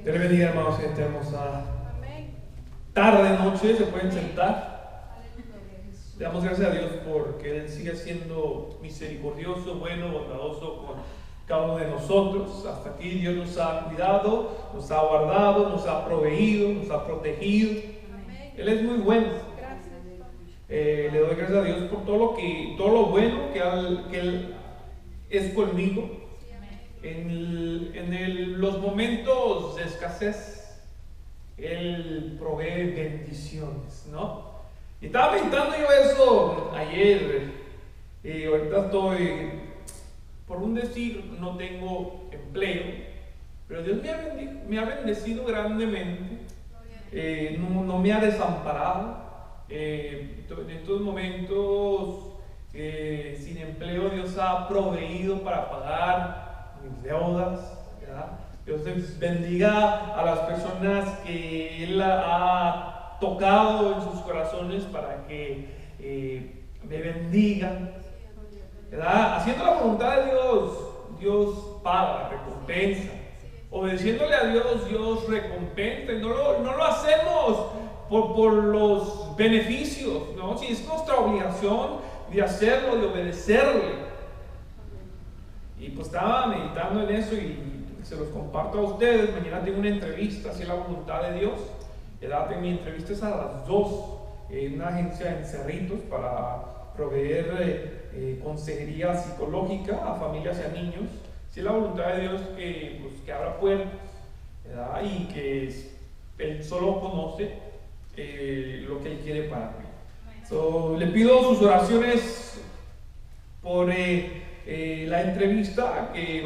Dios les bendiga, hermanos, en esta hermosa tarde, noche. Se pueden sentar. Le damos gracias a Dios porque Él sigue siendo misericordioso, bueno, bondadoso con cada uno de nosotros. Hasta aquí Dios nos ha cuidado, nos ha guardado, nos ha proveído, nos ha protegido. Él es muy bueno. Le doy gracias a Dios por todo lo bueno que Él es conmigo. Los momentos de escasez, Él provee bendiciones, ¿no? Y estaba meditando yo eso ayer. Ahorita estoy, por un decir, no tengo empleo, pero Dios me ha bendecido grandemente. No me ha desamparado. En estos momentos sin empleo, Dios ha proveído para pagar mis deudas, ¿verdad? Dios les bendiga a las personas que Él ha tocado en sus corazones para que me bendigan, ¿verdad? Haciendo la voluntad de Dios, Dios paga, recompensa. Obedeciéndole a Dios, Dios recompensa. No lo hacemos por los beneficios, ¿no? Si es nuestra obligación de hacerlo, de obedecerle. Y pues estaba meditando en eso y se los comparto a ustedes. Mañana tengo una entrevista, si es la voluntad de Dios. Mi entrevista es a las 2 en una agencia en Cerritos para proveer consejería psicológica a familias y a niños. Si es la voluntad de Dios que abra puertas, ¿verdad? Y que Él solo conoce lo que Él quiere para mí. Le pido sus oraciones por la entrevista que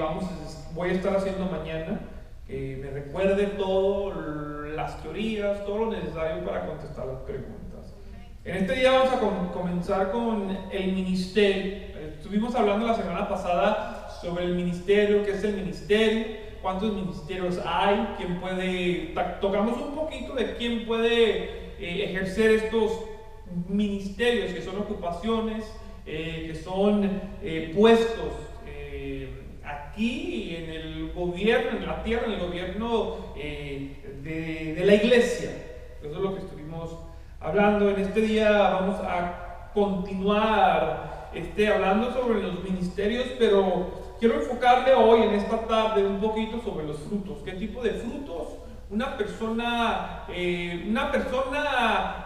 voy a estar haciendo mañana, que me recuerde todas las teorías, todo lo necesario para contestar las preguntas. En este día vamos a comenzar con el ministerio. Estuvimos hablando la semana pasada sobre el ministerio, qué es el ministerio, cuántos ministerios hay, tocamos un poquito de quién puede ejercer estos ministerios, que son ocupaciones, que son puestos aquí en el gobierno, en la tierra, en el gobierno de la iglesia. Eso es lo que estuvimos hablando. En este día vamos a continuar hablando sobre los ministerios, pero quiero enfocarme hoy, en esta tarde, un poquito sobre los frutos. ¿Qué tipo de frutos una persona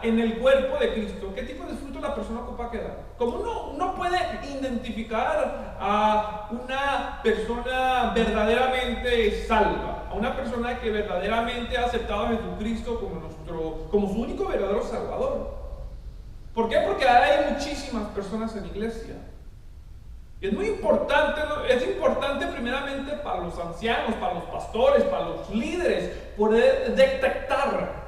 en el cuerpo de Cristo, qué tipo de fruto la persona ocupa que dar? ¿Cómo uno puede identificar a una persona verdaderamente salva, a una persona que verdaderamente ha aceptado a Jesucristo como su único verdadero Salvador? ¿Por qué? Porque hay muchísimas personas en la iglesia. Es muy importante, es importante primeramente para los ancianos, para los pastores, para los líderes, poder detectar.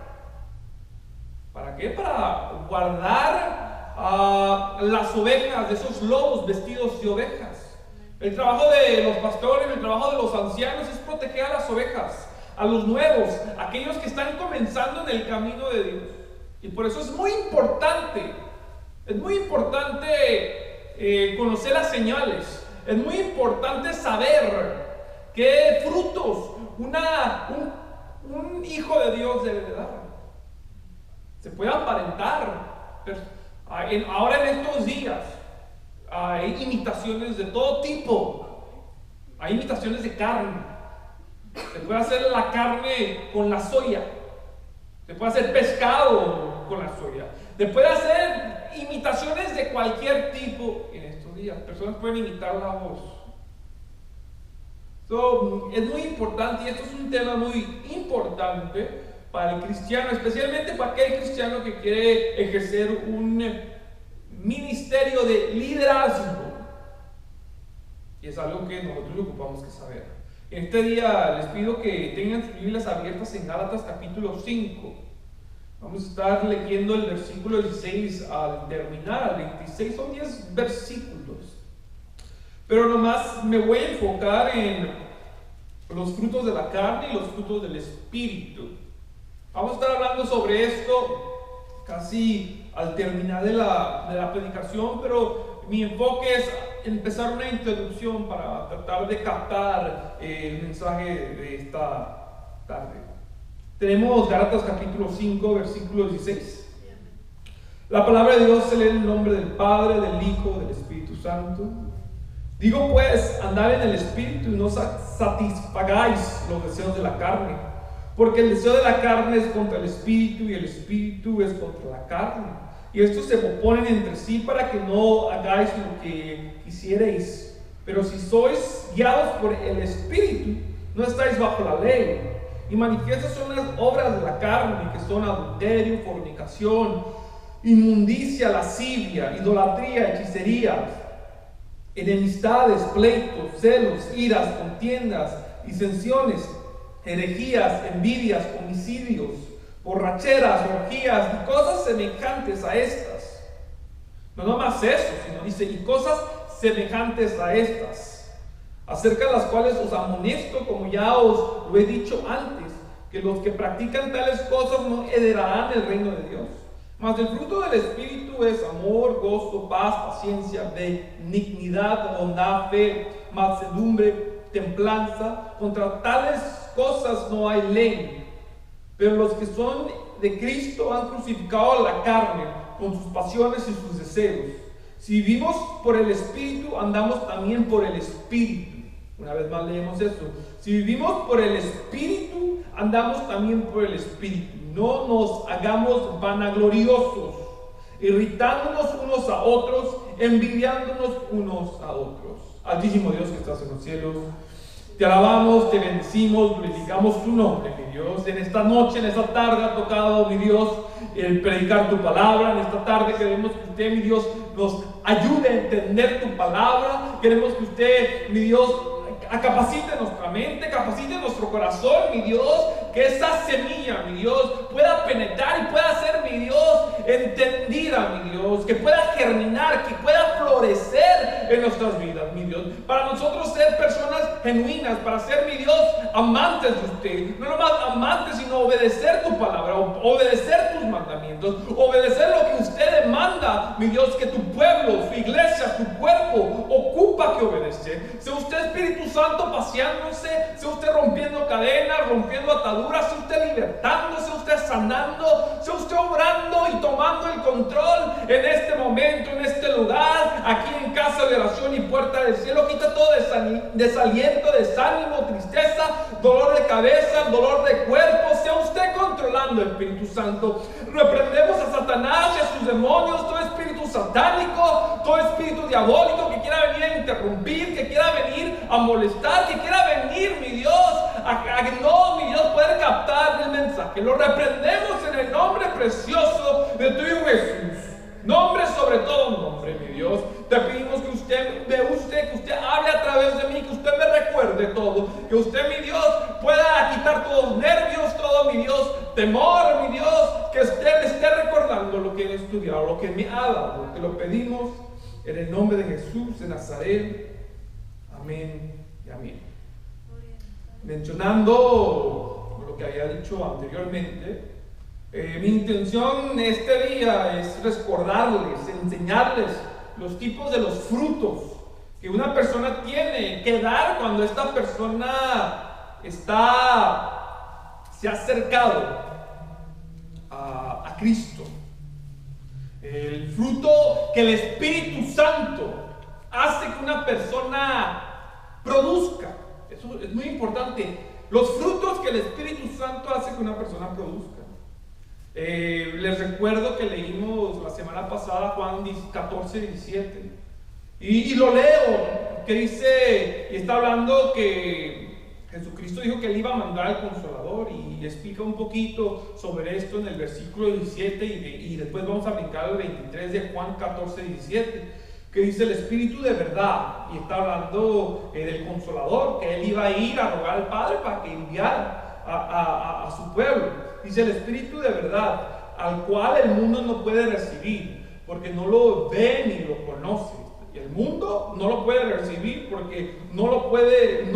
¿Para qué? Para guardar a las ovejas de esos lobos vestidos de ovejas. El trabajo de los pastores, el trabajo de los ancianos es proteger a las ovejas, a los nuevos, a aquellos que están comenzando en el camino de Dios. Y por eso es muy importante conocer las señales. Es muy importante saber qué frutos un hijo de Dios debe de dar. Se puede aparentar. Ahora en estos días hay imitaciones de todo tipo. Hay imitaciones de carne. Se puede hacer la carne con la soya. Se puede hacer pescado con la soya. Se puede hacer imitaciones de cualquier tipo en estos días. Personas pueden imitar la voz. Es muy importante, y esto es un tema muy importante para el cristiano, especialmente para aquel cristiano que quiere ejercer un ministerio de liderazgo. Y es algo que nosotros ocupamos que saber. En este día les pido que tengan sus Biblias abiertas en Gálatas capítulo 5. Vamos a estar leyendo el versículo 16 al terminar, al 26, son 10 versículos. Pero nomás me voy a enfocar en los frutos de la carne y los frutos del espíritu. Vamos a estar hablando sobre esto casi al terminar de la predicación, pero mi enfoque es empezar una introducción para tratar de captar el mensaje de esta tarde. Tenemos Gálatas capítulo 5, versículo 16. La palabra de Dios se lee en el nombre del Padre, del Hijo, del Espíritu Santo. Digo pues, andad en el Espíritu y no satisfagáis los deseos de la carne, porque el deseo de la carne es contra el Espíritu y el Espíritu es contra la carne. Y estos se oponen entre sí para que no hagáis lo que quisierais. Pero si sois guiados por el Espíritu, no estáis bajo la ley. Y manifiestas son las obras de la carne, que son adulterio, fornicación, inmundicia, lascivia, idolatría, hechicería, enemistades, pleitos, celos, iras, contiendas, disensiones, herejías, envidias, homicidios, borracheras, orgías y cosas semejantes a estas. No nomás eso, sino dice, y cosas semejantes a estas, acerca de las cuales os amonesto, como ya os lo he dicho antes, que los que practican tales cosas no heredarán el reino de Dios. Mas el fruto del Espíritu es amor, gozo, paz, paciencia, benignidad, bondad, fe, mansedumbre, templanza. Contra tales cosas no hay ley. Pero los que son de Cristo han crucificado la carne con sus pasiones y sus deseos. Si vivimos por el Espíritu, andamos también por el Espíritu. Una vez más leemos esto. Si vivimos por el Espíritu, andamos también por el Espíritu. No nos hagamos vanagloriosos, irritándonos unos a otros, envidiándonos unos a otros. Altísimo Dios que estás en los cielos, te alabamos, te bendecimos, glorificamos tu nombre, mi Dios. En esta noche, en esta tarde ha tocado, mi Dios, el predicar tu palabra. En esta tarde queremos que usted, mi Dios, nos ayude a entender tu palabra. Queremos que usted, mi Dios, capacite nuestra mente, capacite nuestro corazón, mi Dios, que esa semilla, mi Dios, pueda penetrar y pueda ser, mi Dios, entendida, mi Dios, que pueda germinar, que pueda florecer en nuestras vidas, mi Dios, para nosotros ser personas genuinas, para ser, mi Dios, amantes de usted, no nomás amantes, sino obedecer tu palabra, obedecer tus mandamientos, obedecer lo que usted demanda, mi Dios, que tu pueblo, su iglesia, tu cuerpo ocupa que obedecer. Sea usted, Espíritu Santo, paseándose, sea usted rompiendo cadenas, rompiendo ataduras, sea usted libertando, sea usted sanando, sea usted obrando y tomando el control en este momento, en este lugar, aquí en Casa de Oración y Puerta del Cielo. Quita todo desaliento, desánimo, tristeza, dolor de cabeza, dolor de cuerpo. Sea usted controlando, Espíritu Santo. Reprendemos a Satanás y a sus demonios, todo espíritu satánico, todo espíritu diabólico que quiera venir a interrumpir, que quiera venir a molestar, que quiera venir, mi Dios, no, mi Dios, poder captar el mensaje. Lo reprendemos en el nombre precioso de tu Hijo Jesús. Nombre sobre todo nombre, mi Dios. Te pedimos que usted hable a través de mí, que usted me recuerde todo, que usted, mi Dios, pueda quitar todos los nervios, todo, mi Dios, temor, mi Dios, que usted me esté recordando lo que he estudiado, lo que me ha dado. Te lo pedimos en el nombre de Jesús de Nazaret. Amén y amén. Mencionando lo que había dicho anteriormente, mi intención este día es recordarles, enseñarles los tipos de los frutos que una persona tiene que dar cuando esta persona se ha acercado a Cristo. El fruto que el Espíritu Santo hace que una persona produzca. Eso es muy importante. Los frutos que el Espíritu Santo hace que una persona produzca. Les recuerdo que leímos la semana pasada Juan 14, 17 y lo leo, que dice, y está hablando que Jesucristo dijo que Él iba a mandar al Consolador, y explica un poquito sobre esto en el versículo 17 y después vamos a brincar al 23 de Juan 14, 17, que dice el Espíritu de verdad, y está hablando del Consolador, que Él iba a ir a rogar al Padre para que enviara a su pueblo. Dice el Espíritu de verdad, al cual el mundo no puede recibir, porque no lo ve ni lo conoce. Y el mundo no lo puede recibir porque no lo ve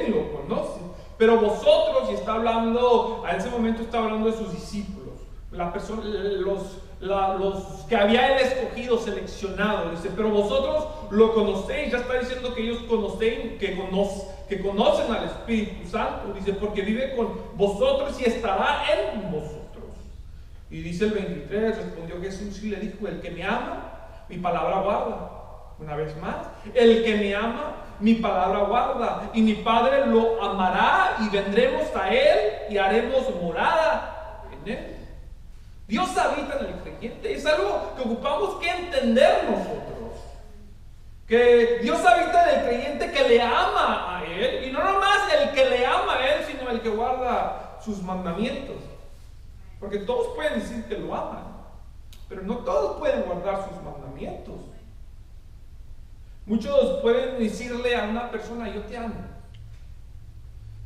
ni lo conoce. Pero vosotros, y está hablando, a ese momento está hablando de sus discípulos, la persona, los que había él escogido, seleccionado. Dice, pero vosotros lo conocéis. Ya está diciendo que ellos conocen, que conocen al Espíritu Santo. Dice, porque vive con vosotros y estará en vosotros. Y dice el 23, respondió Jesús y le dijo, el que me ama, mi palabra guarda. Una vez más, el que me ama, mi palabra guarda, y mi Padre lo amará, y vendremos a él y haremos morada en él. Dios habita en el creyente. Es algo que ocupamos que entender nosotros, que Dios habita en el creyente que le ama a él, y no nomás el que le ama a él, sino el que guarda sus mandamientos. Porque todos pueden decir que lo aman, pero no todos pueden guardar sus mandamientos. Muchos pueden decirle a una persona, yo te amo,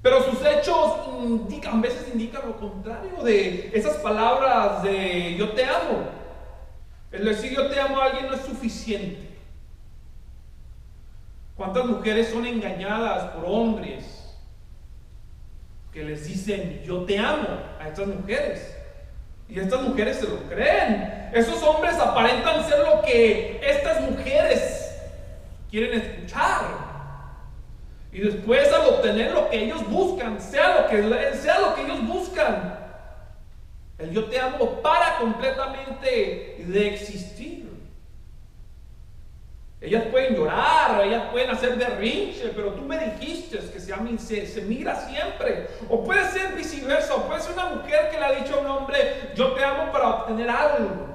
pero sus hechos a veces indican lo contrario de esas palabras de yo te amo. El decir yo te amo a alguien no es suficiente. ¿Cuántas mujeres son engañadas por hombres que les dicen yo te amo a estas mujeres? Y estas mujeres se lo creen. Esos hombres aparentan ser lo que estas mujeres quieren escuchar. Y después, al obtener lo que ellos buscan, sea lo que ellos buscan, el yo te amo para completamente de existir. Ellas pueden llorar, ellas pueden hacer berrinche, pero tú me dijiste que se mira siempre. O puede ser viceversa, o puede ser una mujer que le ha dicho a un hombre, yo te amo para obtener algo.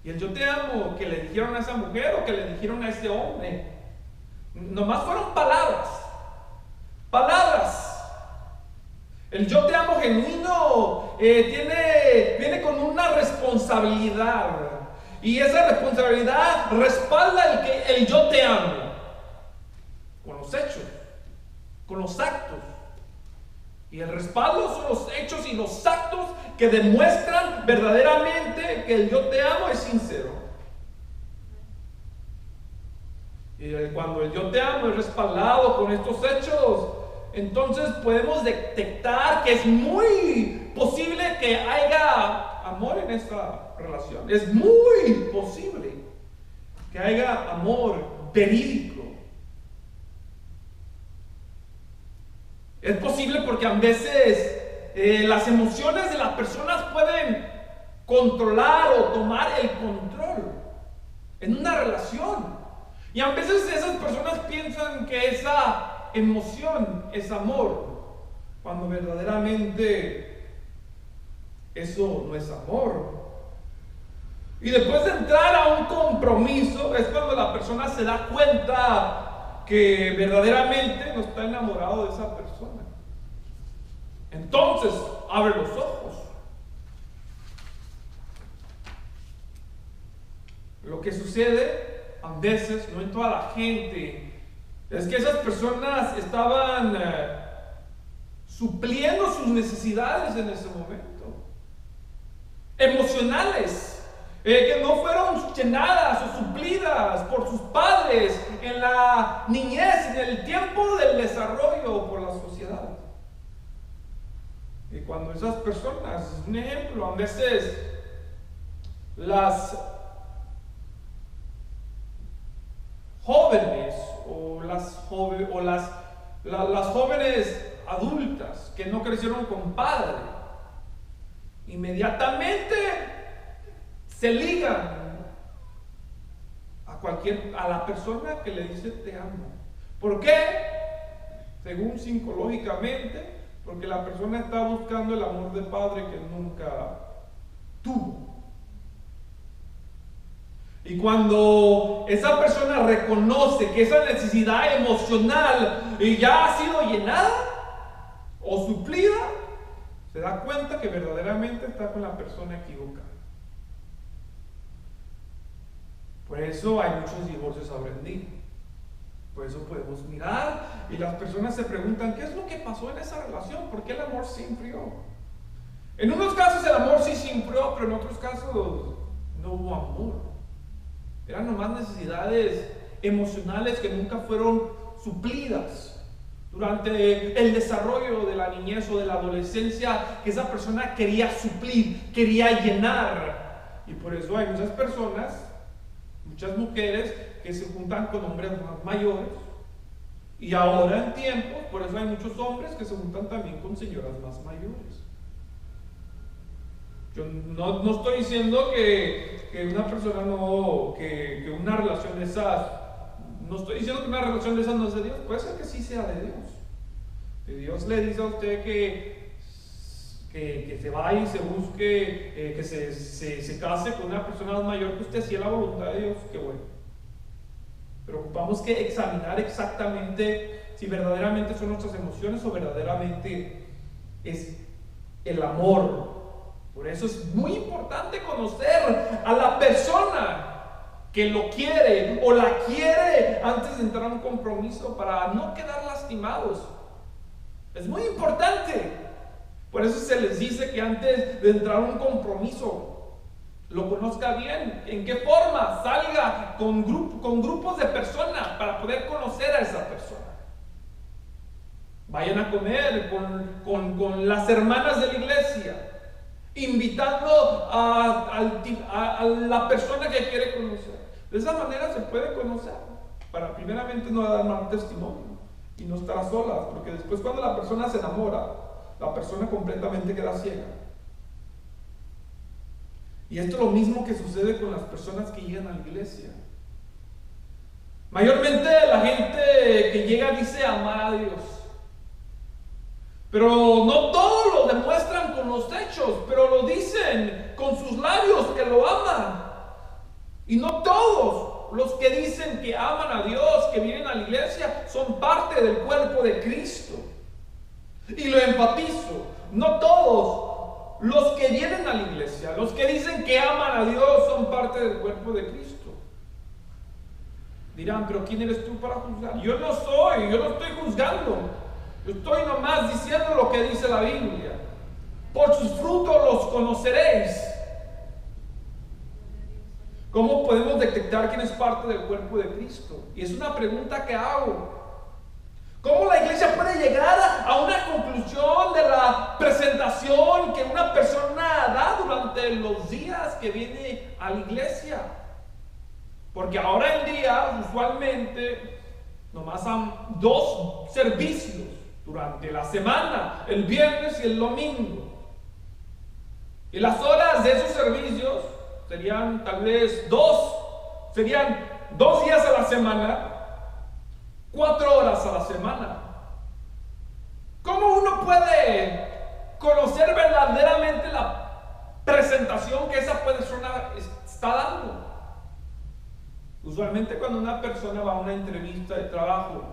Y el yo te amo que le dijeron a esa mujer o que le dijeron a ese hombre, nomás fueron palabras. Palabras. El yo te amo genuino viene con una responsabilidad. Y esa responsabilidad respalda el yo te amo. Con los hechos, con los actos. Y el respaldo son los hechos y los actos que demuestran verdaderamente que el yo te amo es sincero. Y cuando el yo te amo es respaldado con estos hechos, entonces podemos detectar que es muy posible que haya amor en esta relación. Es muy posible que haya amor verídico. Es posible porque a veces las emociones de las personas pueden controlar o tomar el control en una relación. Y a veces esas personas piensan que esa emoción es amor, cuando verdaderamente eso no es amor. Y después de entrar a un compromiso es cuando la persona se da cuenta que verdaderamente no está enamorado de esa persona. Entonces abre los ojos. Lo que sucede a veces, no en toda la gente, es que esas personas estaban supliendo sus necesidades en ese momento, emocionales, que no fueron llenadas o suplidas por sus padres en la niñez, en el tiempo del desarrollo por la sociedad. Y cuando esas personas, un ejemplo, a veces las jóvenes o las jóvenes adultas que no crecieron con padre, inmediatamente se ligan a la persona que le dice te amo. ¿Por qué? Según psicológicamente, porque la persona está buscando el amor del padre que nunca tuvo. Y cuando esa persona reconoce que esa necesidad emocional ya ha sido llenada o suplida, se da cuenta que verdaderamente está con la persona equivocada. Por eso hay muchos divorcios ahora en día. Por eso podemos mirar y las personas se preguntan, ¿qué es lo que pasó en esa relación? ¿Por qué el amor se enfrió? En unos casos el amor sí se enfrió, pero en otros casos no hubo amor. Eran nomás necesidades emocionales que nunca fueron suplidas. durante el desarrollo de la niñez o de la adolescencia, que esa persona quería suplir, quería llenar. Y por eso hay muchas personas, muchas mujeres que se juntan con hombres más mayores. Y ahora en tiempos, por eso hay muchos hombres que se juntan también con señoras más mayores. Yo no estoy diciendo que una persona que una relación de esas, no estoy diciendo que una relación de esas no es de Dios, puede ser que sí sea de Dios. Que Dios le dice a usted que se vaya y se busque, que se case con una persona más mayor que usted, si es la voluntad de Dios, qué bueno. Pero ocupamos que examinar exactamente si verdaderamente son nuestras emociones o verdaderamente es el amor. Por eso es muy importante conocer a la persona que lo quiere o la quiere antes de entrar a un compromiso para no quedar lastimados. Es muy importante. Por eso se les dice que antes de entrar a un compromiso lo conozca bien. ¿En qué forma? Salga con grupos de personas para poder conocer a esa persona. Vayan a comer con las hermanas de la iglesia, invitando a la persona que quiere conocer. De esa manera se puede conocer, para primeramente no dar mal testimonio y no estar a solas, porque después cuando la persona se enamora, la persona completamente queda ciega. Y esto es lo mismo que sucede con las personas que llegan a la iglesia. Mayormente la gente que llega dice amar a Dios, pero no todos lo demuestran con los hechos, pero lo dicen con sus labios que lo aman. Y no todos los que dicen que aman a Dios, que vienen a la iglesia, son parte del cuerpo de Cristo. Y lo enfatizo, no todos los que vienen a la iglesia, los que dicen que aman a Dios, son parte del cuerpo de Cristo. Dirán, pero ¿quién eres tú para juzgar? Yo no estoy juzgando. Yo estoy nomás diciendo lo que dice la Biblia. Por sus frutos los conoceréis. ¿Cómo podemos detectar quién es parte del cuerpo de Cristo? Y es una pregunta que hago. ¿Cómo la iglesia puede llegar a una conclusión de la presentación que una persona da durante los días que viene a la iglesia? Porque ahora en día, usualmente, nomás hay 2 servicios durante la semana, el viernes y el domingo. Y las horas de esos servicios serían tal vez 2 días a la semana, 4 horas a la semana. ¿Cómo uno puede conocer verdaderamente la presentación que esa persona está dando? Usualmente cuando una persona va a una entrevista de trabajo,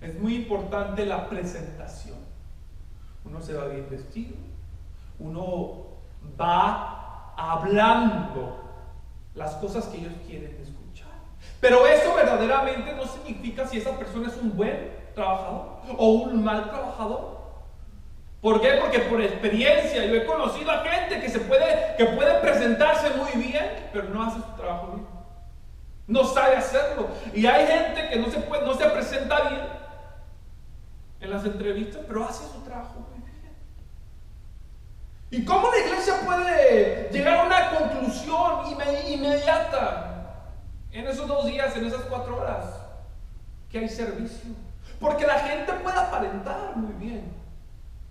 es muy importante la presentación. Uno se va bien vestido, uno va hablando las cosas que ellos quieren escuchar. Pero eso verdaderamente no significa si esa persona es un buen trabajador o un mal trabajador. ¿Por qué? Porque por experiencia yo he conocido a gente que puede presentarse muy bien, pero no hace su trabajo bien. No sabe hacerlo. Y hay gente que no se presenta bien en las entrevistas, pero hace su trabajo muy bien. ¿Y cómo la iglesia puede llegar a una conclusión inmediata en esos 2 días, en esas 4 horas? Que hay servicio. Porque la gente puede aparentar muy bien.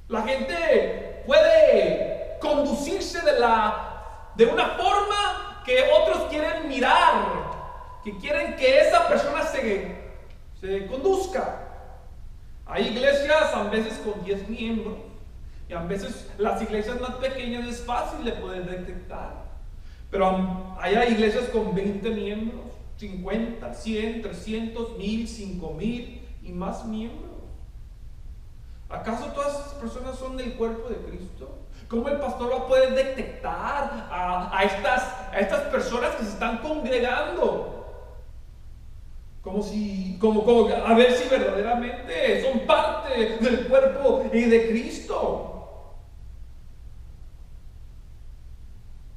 La gente puede conducirse de una forma que otros quieren mirar, que quieren que esa persona se conduzca. Hay iglesias a veces con 10 miembros y a veces las iglesias más pequeñas es fácil de poder detectar, pero hay iglesias con 20 miembros, 50, 100, 300, 1000, 5000 y más miembros. ¿Acaso todas esas personas son del cuerpo de Cristo? ¿Cómo el pastor va a poder detectar a estas personas que se están congregando? A ver si verdaderamente son parte del cuerpo de Cristo.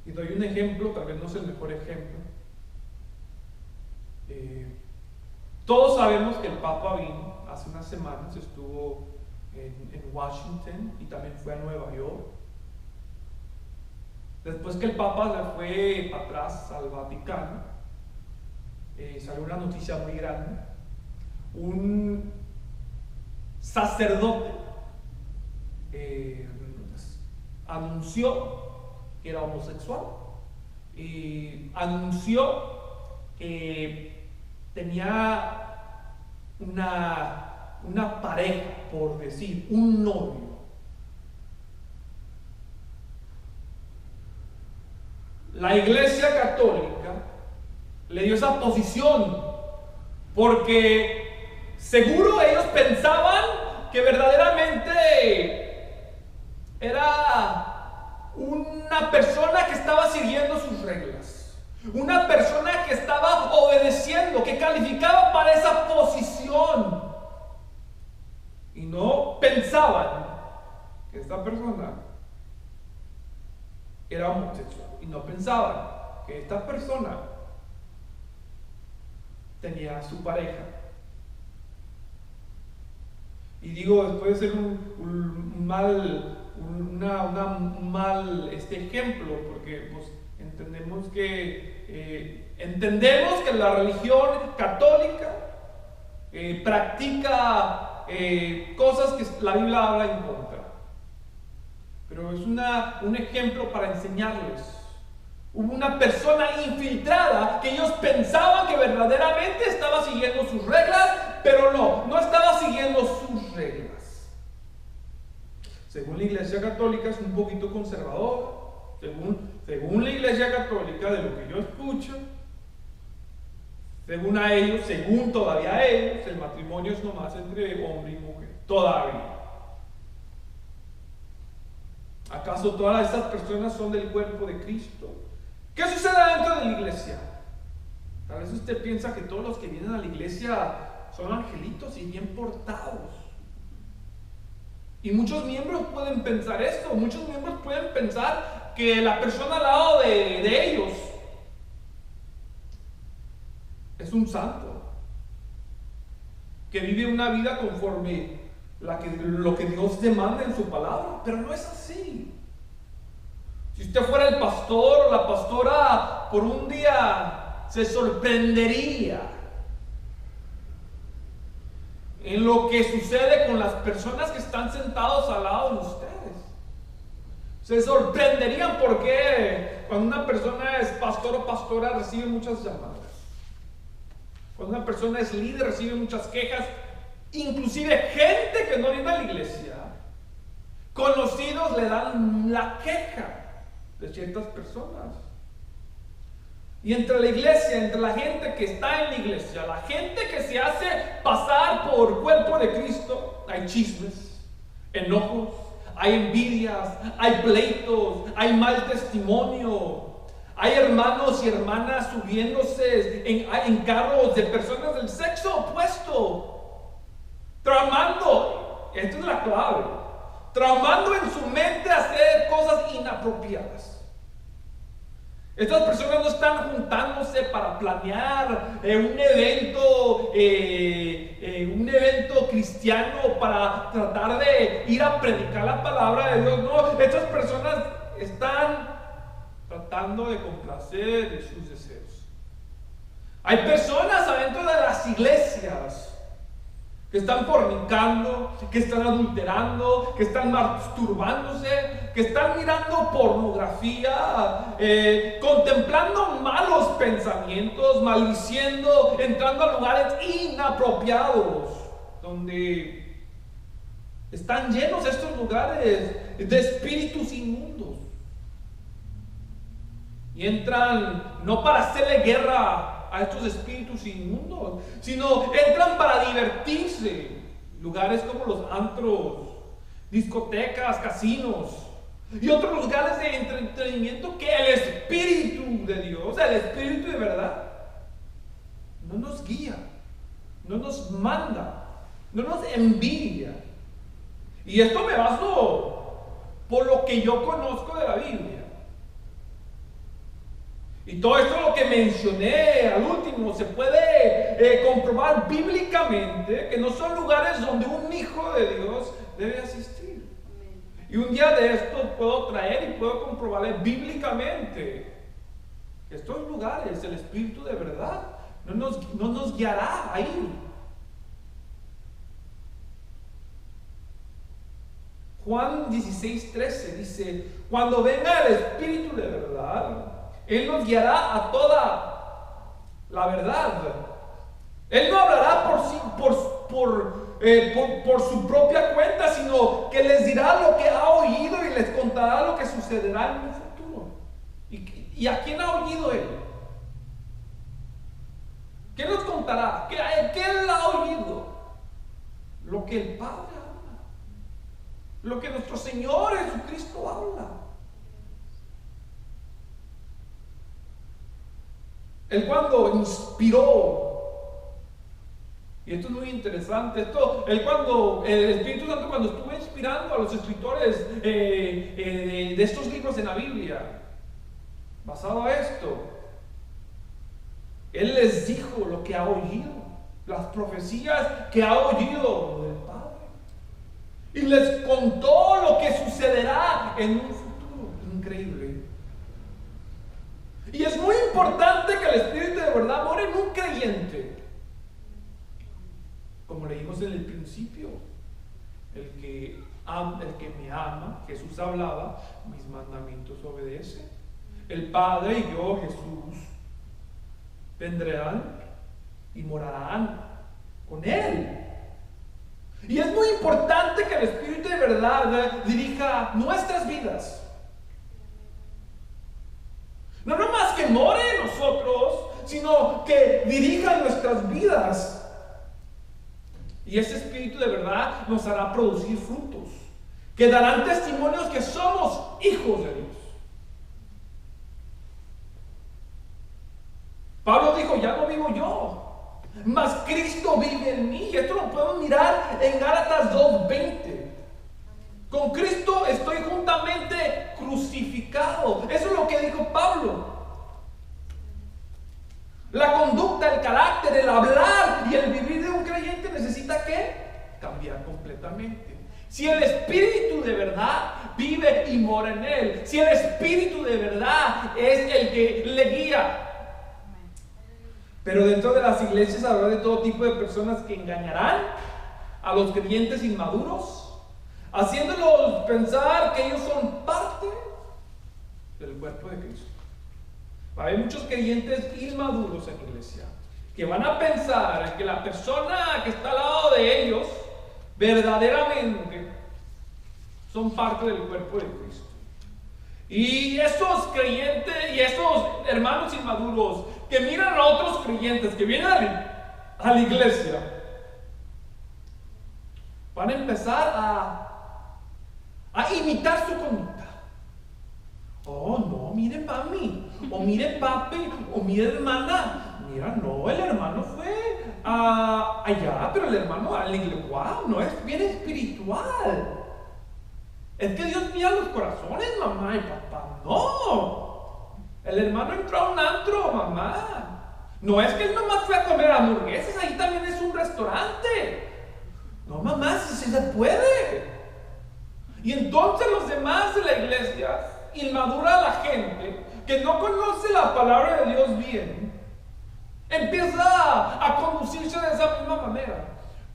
Y doy un ejemplo, tal vez no es el mejor ejemplo. Todos sabemos que el Papa vino hace unas semanas estuvo en Washington y también fue a Nueva York. Después que el Papa se fue para atrás al Vaticano, salió una noticia muy grande. Un sacerdote anunció que era homosexual y anunció que tenía una pareja, por decir, un novio. La Iglesia Católica le dio esa posición porque seguro ellos pensaban que verdaderamente era una persona que estaba siguiendo sus reglas, una persona que estaba obedeciendo, que calificaba para esa posición, y no pensaban que esta persona era homosexual, y no pensaban que esta persona tenía su pareja. Y digo, puede ser un mal ejemplo, porque pues, entendemos que la religión católica practica cosas que la Biblia habla en contra. Pero es un ejemplo para enseñarles. Hubo una persona infiltrada que ellos pensaban que verdaderamente estaba siguiendo sus reglas, pero no estaba siguiendo sus reglas. Según la Iglesia Católica es un poquito conservadora. Según la Iglesia Católica, de lo que yo escucho, según todavía ellos, el matrimonio es nomás entre hombre y mujer. Todavía. ¿Acaso todas estas personas son del cuerpo de Cristo? ¿Qué sucede dentro de la iglesia? Tal vez usted piensa que todos los que vienen a la iglesia son angelitos y bien portados. Y muchos miembros pueden pensar esto. Muchos miembros pueden pensar que la persona al lado de ellos es un santo, que vive una vida conforme lo que Dios demanda en su palabra. Pero no es así. Si usted fuera el pastor o la pastora, por un día se sorprendería en lo que sucede con las personas que están sentados al lado de ustedes. Se sorprenderían porque cuando una persona es pastor o pastora recibe muchas llamadas. Cuando una persona es líder recibe muchas quejas, inclusive gente que no viene a la iglesia, conocidos le dan la queja de ciertas personas. Y entre la iglesia, entre la gente que está en la iglesia, la gente que se hace pasar por cuerpo de Cristo, hay chismes, enojos, hay envidias, hay pleitos, hay mal testimonio, hay hermanos y hermanas subiéndose en carros de personas del sexo opuesto, tramando, esto es la clave, tramando en su mente hacer cosas inapropiadas. Estas personas no están juntándose para planear un evento cristiano para tratar de ir a predicar la palabra de Dios. No, estas personas están tratando de complacer sus deseos. Hay personas adentro de las iglesias que están fornicando, que están adulterando, que están masturbándose, que están mirando pornografía, contemplando malos pensamientos, maldiciendo, entrando a lugares inapropiados, donde están llenos estos lugares de espíritus inmundos. Y entran no para hacerle guerra a estos espíritus inmundos, sino entran para divertirse. Lugares como los antros, discotecas, casinos y otros lugares de entretenimiento que el Espíritu de Dios, el Espíritu de verdad, no nos guía, no nos manda, no nos envía. Y esto me baso por lo que yo conozco de la Biblia. Y todo esto lo que mencioné al último se puede comprobar bíblicamente que no son lugares donde un hijo de Dios debe asistir. Y un día de estos puedo traer y puedo comprobarle bíblicamente que estos lugares, el Espíritu de verdad, no nos guiará ahí. Juan 16:13 dice: cuando venga el Espíritu de verdad, Él nos guiará a toda la verdad. Él no hablará por su propia cuenta, sino que les dirá lo que ha oído y les contará lo que sucederá en un futuro. ¿Y a quién ha oído Él? ¿Qué nos contará? ¿Qué Él ha oído? Lo que el Padre habla, lo que nuestro Señor Jesucristo habla. Él cuando inspiró, y esto es muy interesante, el Espíritu Santo cuando estuvo inspirando a los escritores de estos libros en la Biblia, basado a esto, Él les dijo lo que ha oído, las profecías que ha oído del Padre, y les contó lo que sucederá en un futuro. Increíble. Y es muy importante que el Espíritu de verdad more en un creyente. Como leímos en el principio, el que me ama, Jesús hablaba, mis mandamientos obedece. El Padre y yo, Jesús, vendrán y morarán con Él. Y es muy importante que el Espíritu de verdad dirija nuestras vidas. No nomás que more en nosotros, sino que dirija nuestras vidas. Y ese Espíritu de verdad nos hará producir frutos que darán testimonios que somos hijos de Dios. Pablo dijo: ya no vivo yo, mas Cristo vive en mí. Y esto lo podemos mirar en Gálatas 2:20. Con Cristo estoy juntamente crucificado. Eso es lo que dijo Pablo. La conducta, el carácter, el hablar y el vivir de un creyente necesita ¿qué? Cambiar completamente. Si el Espíritu de verdad vive y mora en él, si el Espíritu de verdad es el que le guía. Pero dentro de las iglesias habrá de todo tipo de personas que engañarán a los creyentes inmaduros, haciéndolos pensar que ellos son parte del cuerpo de Cristo. Va a haber muchos creyentes inmaduros en la iglesia que van a pensar que la persona que está al lado de ellos verdaderamente son parte del cuerpo de Cristo. Y esos creyentes y esos hermanos inmaduros que miran a otros creyentes que vienen a la iglesia van a empezar a imitar su conducta. Oh, no, mire mami, o mire papi, o mire hermana. Mira, no, el hermano fue allá, pero el hermano a la iglesia, wow, no es bien espiritual. Es que Dios mira los corazones, mamá y papá. No, el hermano entró a un antro, mamá. No es que él nomás fue a comer hamburguesas, ahí también es un restaurante. No, mamá, si se puede. Y entonces los demás de la iglesia, inmadura la gente que no conoce la palabra de Dios bien, empieza a conducirse de esa misma manera.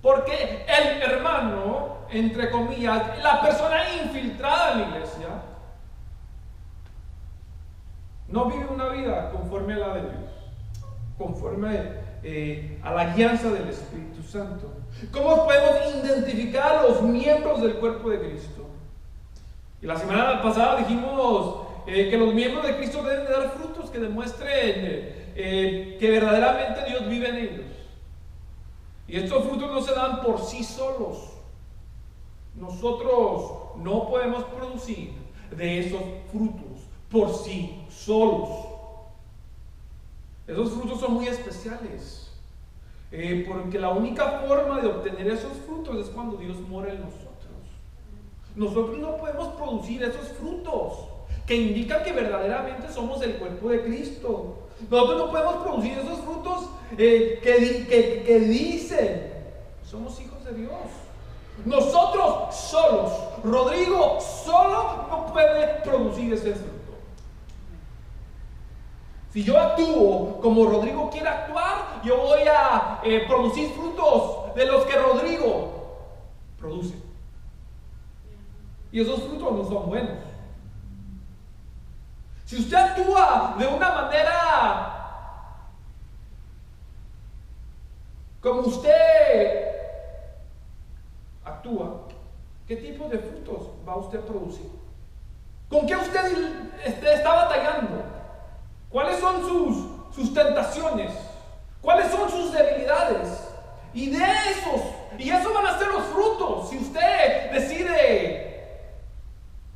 Porque el hermano, entre comillas, la persona infiltrada en la iglesia, no vive una vida conforme a la de Dios, conforme a la guianza del Espíritu Santo. ¿Cómo podemos identificar a los miembros del cuerpo de Cristo? Y la semana pasada dijimos que los miembros de Cristo deben de dar frutos que demuestren que verdaderamente Dios vive en ellos. Y estos frutos no se dan por sí solos. Nosotros no podemos producir de esos frutos por sí solos. Esos frutos son muy especiales, porque la única forma de obtener esos frutos es cuando Dios mora en nosotros. Nosotros no podemos producir esos frutos. que indican que verdaderamente somos el cuerpo de Cristo. Nosotros no podemos producir esos frutos que dicen somos hijos de Dios. Nosotros solos, Rodrigo solo no puede producir ese fruto. Si yo actúo como Rodrigo quiere actuar, yo voy a producir frutos de los que Rodrigo produce. Y esos frutos no son buenos. Si usted actúa de una manera como usted actúa, ¿qué tipo de frutos va usted a producir? ¿Con qué usted está batallando? ¿Cuáles son sus tentaciones? ¿Cuáles son sus debilidades? Y esos van a ser los frutos si usted decide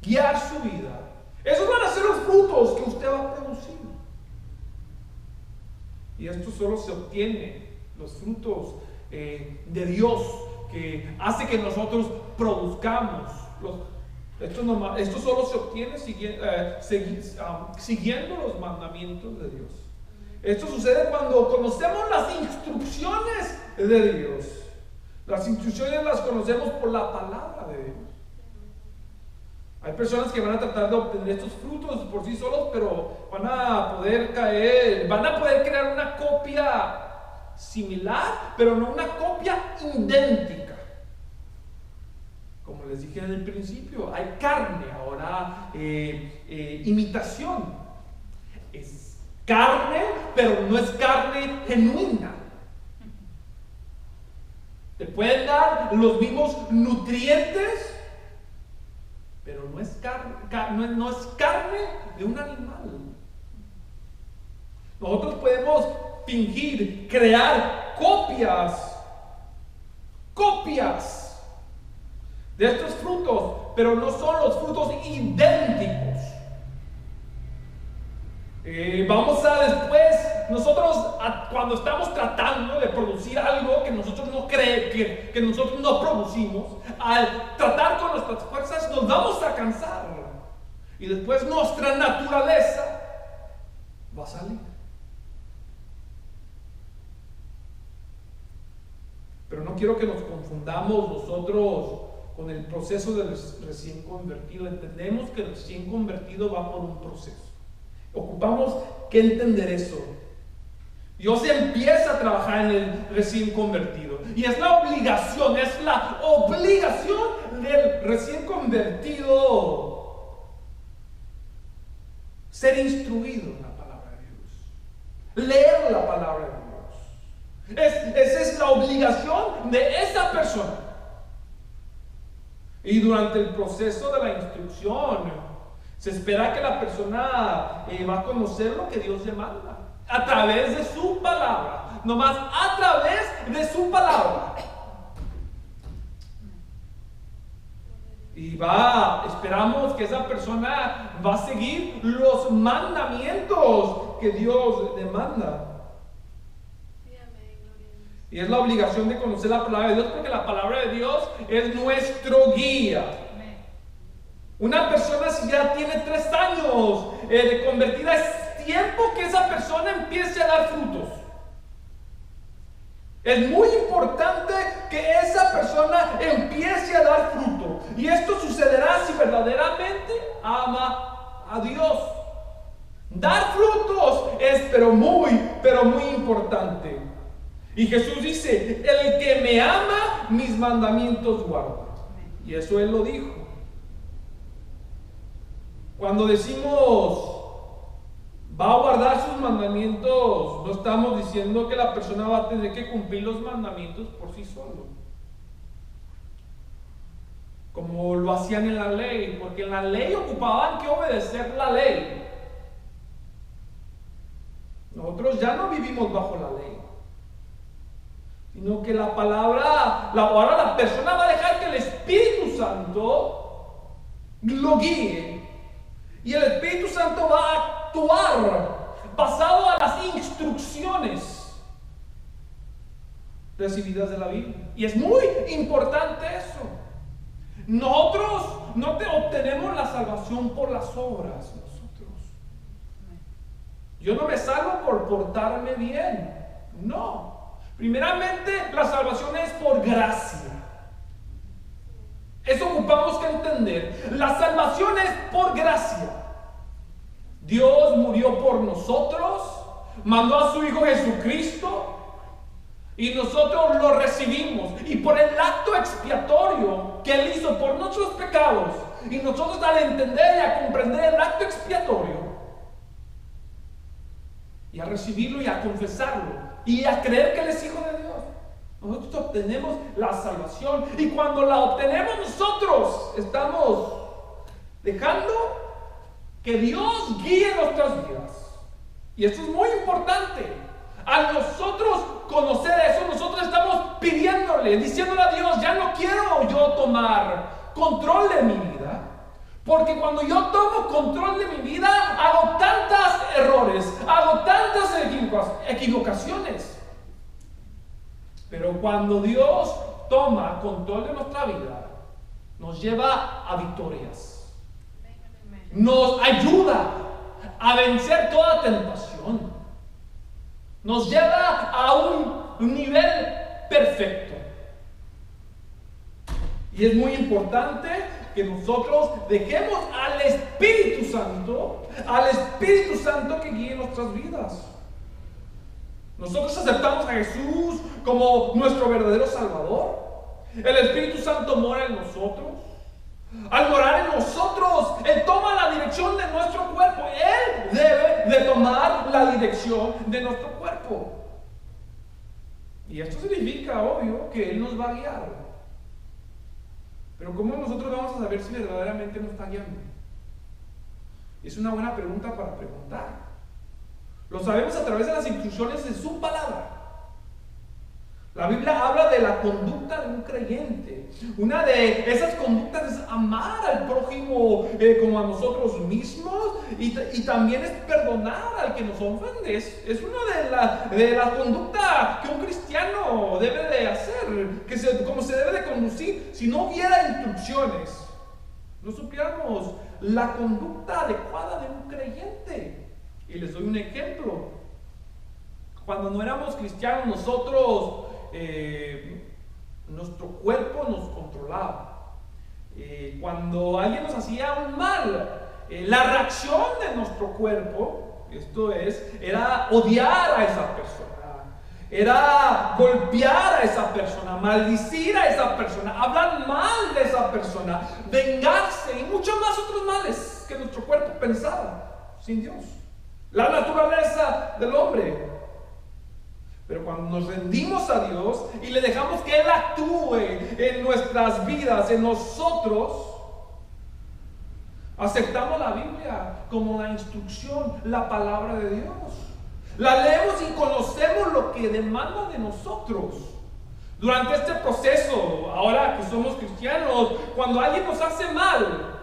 guiar su vida. Esos van a ser los frutos que usted va a producir. Y esto solo se obtiene, los frutos de Dios, que hace que nosotros produzcamos. Esto solo se obtiene siguiendo los mandamientos de Dios. Esto sucede cuando conocemos las instrucciones de Dios. Las instrucciones las conocemos por la palabra de Dios. Hay personas que van a tratar de obtener estos frutos por sí solos, pero van a poder crear una copia similar, pero no una copia idéntica. Como les dije en el principio, hay carne, ahora imitación. Es carne, pero no es carne genuina. Te pueden dar los mismos nutrientes, pero no es carne de un animal. Nosotros podemos fingir, crear copias de estos frutos, pero no son los frutos idénticos. Vamos a después, nosotros cuando estamos tratando de producir algo que nosotros que nosotros no producimos, al tratar con nuestras fuerzas nos vamos a cansar. Y después nuestra naturaleza va a salir. Pero no quiero que nos confundamos nosotros con el proceso del recién convertido. Entendemos que el recién convertido va por un proceso. Ocupamos que entender eso. Dios empieza a trabajar en el recién convertido. Y es la obligación del recién convertido ser instruido en la palabra de Dios. Leer la palabra de Dios. Esa es la obligación de esa persona. Y durante el proceso de la instrucción, se espera que la persona va a conocer lo que Dios demanda a través de su palabra, nomás a través de su palabra. Y esperamos que esa persona va a seguir los mandamientos que Dios demanda. Y es la obligación de conocer la palabra de Dios, porque la palabra de Dios es nuestro guía. Una persona, si ya tiene 3 años de convertida, es tiempo que esa persona empiece a dar frutos. Es muy importante que esa persona empiece a dar fruto. Y esto sucederá si verdaderamente ama a Dios. Dar frutos es pero muy importante. Y Jesús dice: el que me ama, mis mandamientos guarda. Y eso Él lo dijo. Cuando decimos va a guardar sus mandamientos, no estamos diciendo que la persona va a tener que cumplir los mandamientos por sí solo, como lo hacían en la ley, porque en la ley ocupaban que obedecer la ley. Nosotros ya no vivimos bajo la ley, sino que la palabra, ahora la persona va a dejar que el Espíritu Santo lo guíe. Y el Espíritu Santo va a actuar basado a las instrucciones recibidas de la Biblia. Y es muy importante eso. Nosotros no obtenemos la salvación por las obras nosotros. Yo no me salvo por portarme bien. No. Primeramente, la salvación es por gracia. Eso ocupamos que entender. La salvación es por gracia. Dios murió por nosotros, mandó a su Hijo Jesucristo y nosotros lo recibimos. Y por el acto expiatorio que Él hizo por nuestros pecados, y nosotros al entender y a comprender el acto expiatorio, y a recibirlo y a confesarlo, y a creer que Él es Hijo de Dios, nosotros obtenemos la salvación. Y cuando la obtenemos nosotros, estamos dejando que Dios guíe nuestras vidas. Y esto es muy importante. Al nosotros conocer eso, nosotros estamos pidiéndole, diciéndole a Dios: ya no quiero yo tomar control de mi vida, porque cuando yo tomo control de mi vida, hago tantos errores, hago tantas equivocaciones. Pero cuando Dios toma control de nuestra vida, nos lleva a victorias. Nos ayuda a vencer toda tentación. Nos lleva a un nivel perfecto. Y es muy importante que nosotros dejemos al Espíritu Santo que guíe nuestras vidas. Nosotros aceptamos a Jesús como nuestro verdadero Salvador. El Espíritu Santo mora en nosotros. Al morar en nosotros, Él toma la dirección de nuestro cuerpo. Él debe de tomar la dirección de nuestro cuerpo. Y esto significa, obvio, que Él nos va a guiar. Pero ¿cómo nosotros vamos a saber si verdaderamente nos está guiando? Es una buena pregunta para preguntar. Lo sabemos a través de las instrucciones de su palabra. La Biblia habla de la conducta de un creyente. Una de esas conductas es amar al prójimo como a nosotros mismos, y también es perdonar al que nos ofende. Es una de las conductas que un cristiano debe de hacer, como se debe de conducir. Si no hubiera instrucciones, no supiéramos la conducta adecuada de un creyente. Y les doy un ejemplo. Cuando no éramos cristianos, nosotros, nuestro cuerpo nos controlaba. Cuando alguien nos hacía un mal, la reacción de nuestro cuerpo, era odiar a esa persona, era golpear a esa persona, maldecir a esa persona, hablar mal de esa persona, vengarse y muchos más otros males que nuestro cuerpo pensaba sin Dios. La naturaleza del hombre. Pero cuando nos rendimos a Dios y le dejamos que Él actúe en nuestras vidas, en nosotros, aceptamos la Biblia como la instrucción, la palabra de Dios. La leemos y conocemos lo que demanda de nosotros. Durante este proceso, ahora que somos cristianos, cuando alguien nos hace mal,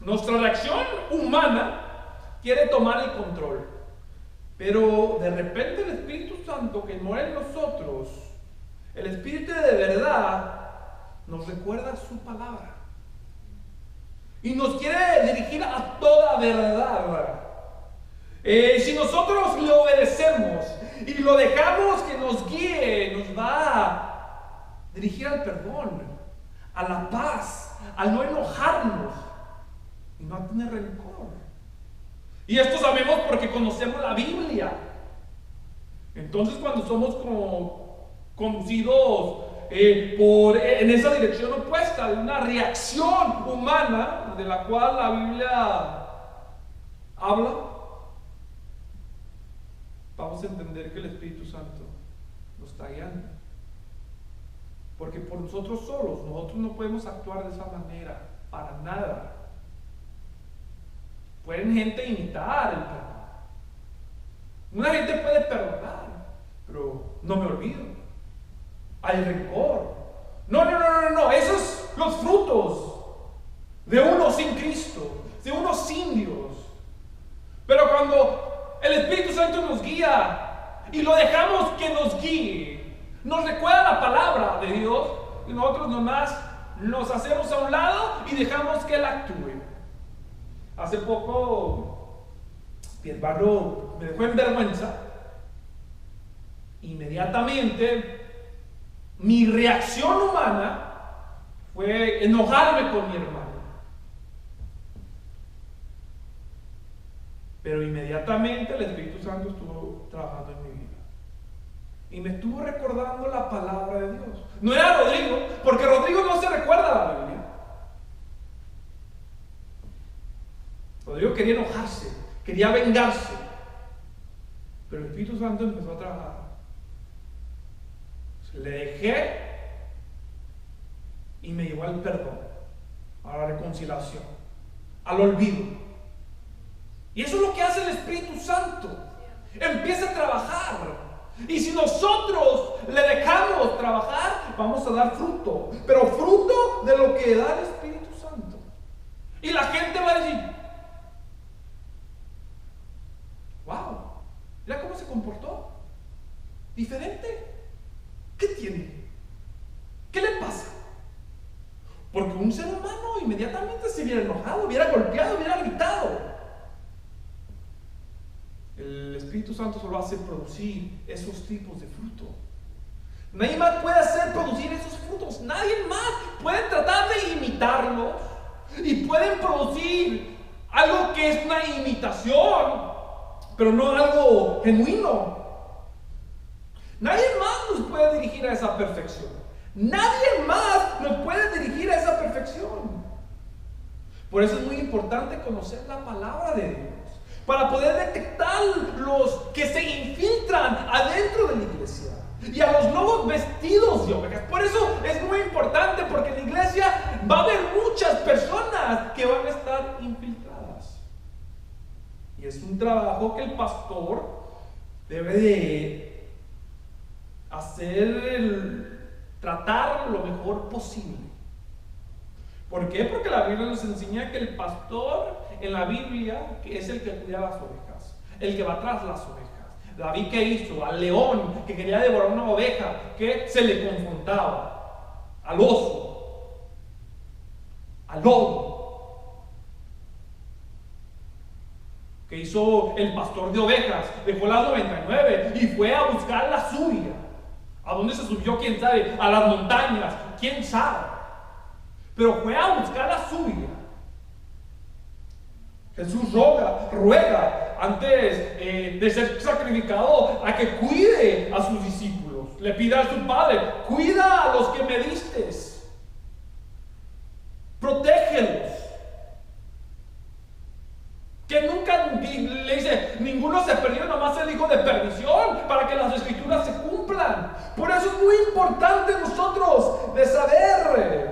nuestra reacción humana quiere tomar el control. Pero de repente el Espíritu Santo que mora en nosotros, el Espíritu de verdad, nos recuerda su palabra y nos quiere dirigir a toda verdad. Si nosotros le obedecemos y lo dejamos que nos guíe, nos va a dirigir al perdón, a la paz, al no enojarnos y no a tener rencor. Y esto sabemos porque conocemos la Biblia. Entonces, cuando somos conducidos en esa dirección opuesta, de una reacción humana de la cual la Biblia habla, vamos a entender que el Espíritu Santo nos está guiando. Porque por nosotros solos, nosotros no podemos actuar de esa manera, para nada. Pueden gente imitar el perdón. Una gente puede perdonar, pero no me olvido. Hay rencor. No. Esos son los frutos de uno sin Cristo, de uno sin Dios. Pero cuando el Espíritu Santo nos guía y lo dejamos que nos guíe, nos recuerda la palabra de Dios y nosotros nomás nos hacemos a un lado y dejamos que Él actúe. Hace poco, mi hermano me dejó en vergüenza. Inmediatamente, mi reacción humana fue enojarme con mi hermano. Pero inmediatamente el Espíritu Santo estuvo trabajando en mi vida. Y me estuvo recordando la palabra de Dios. No era Rodrigo, porque Rodrigo no se recuerda la Biblia. Rodrigo quería enojarse, quería vengarse. Pero el Espíritu Santo empezó a trabajar. Le dejé y me llevó al perdón, a la reconciliación, al olvido. Y eso es lo que hace el Espíritu Santo. Empieza a trabajar. Y si nosotros le dejamos trabajar, vamos a dar fruto. Pero fruto de lo que da el Espíritu Santo. Y la gente va a decir: wow, mira cómo se comportó. Diferente. ¿Qué tiene? ¿Qué le pasa? Porque un ser humano inmediatamente se hubiera enojado, hubiera golpeado, hubiera gritado. El Espíritu Santo solo hace producir esos tipos de fruto. Nadie más puede hacer producir esos frutos. Nadie más puede tratar de imitarlos. Y pueden producir algo que es una imitación, pero no algo genuino. Nadie más nos puede dirigir a esa perfección. Nadie más nos puede dirigir a esa perfección. Por eso es muy importante conocer la palabra de Dios, para poder detectar los que se infiltran adentro de la iglesia y a los lobos vestidos de ovejas. Por eso es muy importante, porque en la iglesia va a haber muchas personas que van a estar infiltradas. Y es un trabajo que el pastor debe de tratar lo mejor posible. ¿Por qué? Porque la Biblia nos enseña que el pastor en la Biblia es el que cuida las ovejas, el que va tras las ovejas. David, ¿qué hizo? Al león que quería devorar una oveja, que se le confrontaba, al oso, al lobo. ¿Qué hizo el pastor de ovejas? Dejó las 99 y fue a buscar la suya. ¿A dónde se subió? ¿Quién sabe? A las montañas, ¿quién sabe? Pero fue a buscar la suya. Jesús ruega antes de ser sacrificado a que cuide a sus discípulos. Le pide a su Padre: cuida a los que me diste, protégelos. Que nunca le dice: ninguno se perdió, nomás el hijo de perdición, para que las escrituras se cumplan. Por eso es muy importante nosotros de saber,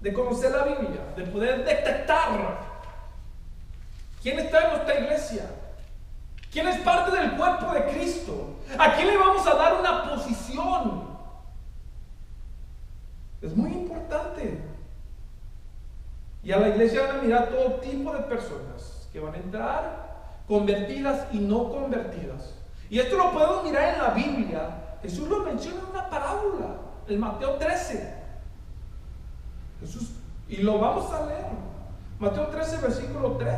de conocer la Biblia, de poder detectar quién está en nuestra iglesia, quién es parte del cuerpo de Cristo, a quién le vamos a dar una posición. Es muy importante. Y a la iglesia van a mirar todo tipo de personas que van a entrar, convertidas y no convertidas. Y esto lo podemos mirar en la Biblia. Jesús lo menciona en una parábola, en Mateo 13. Jesús, y lo vamos a leer. Mateo 13, versículo 3.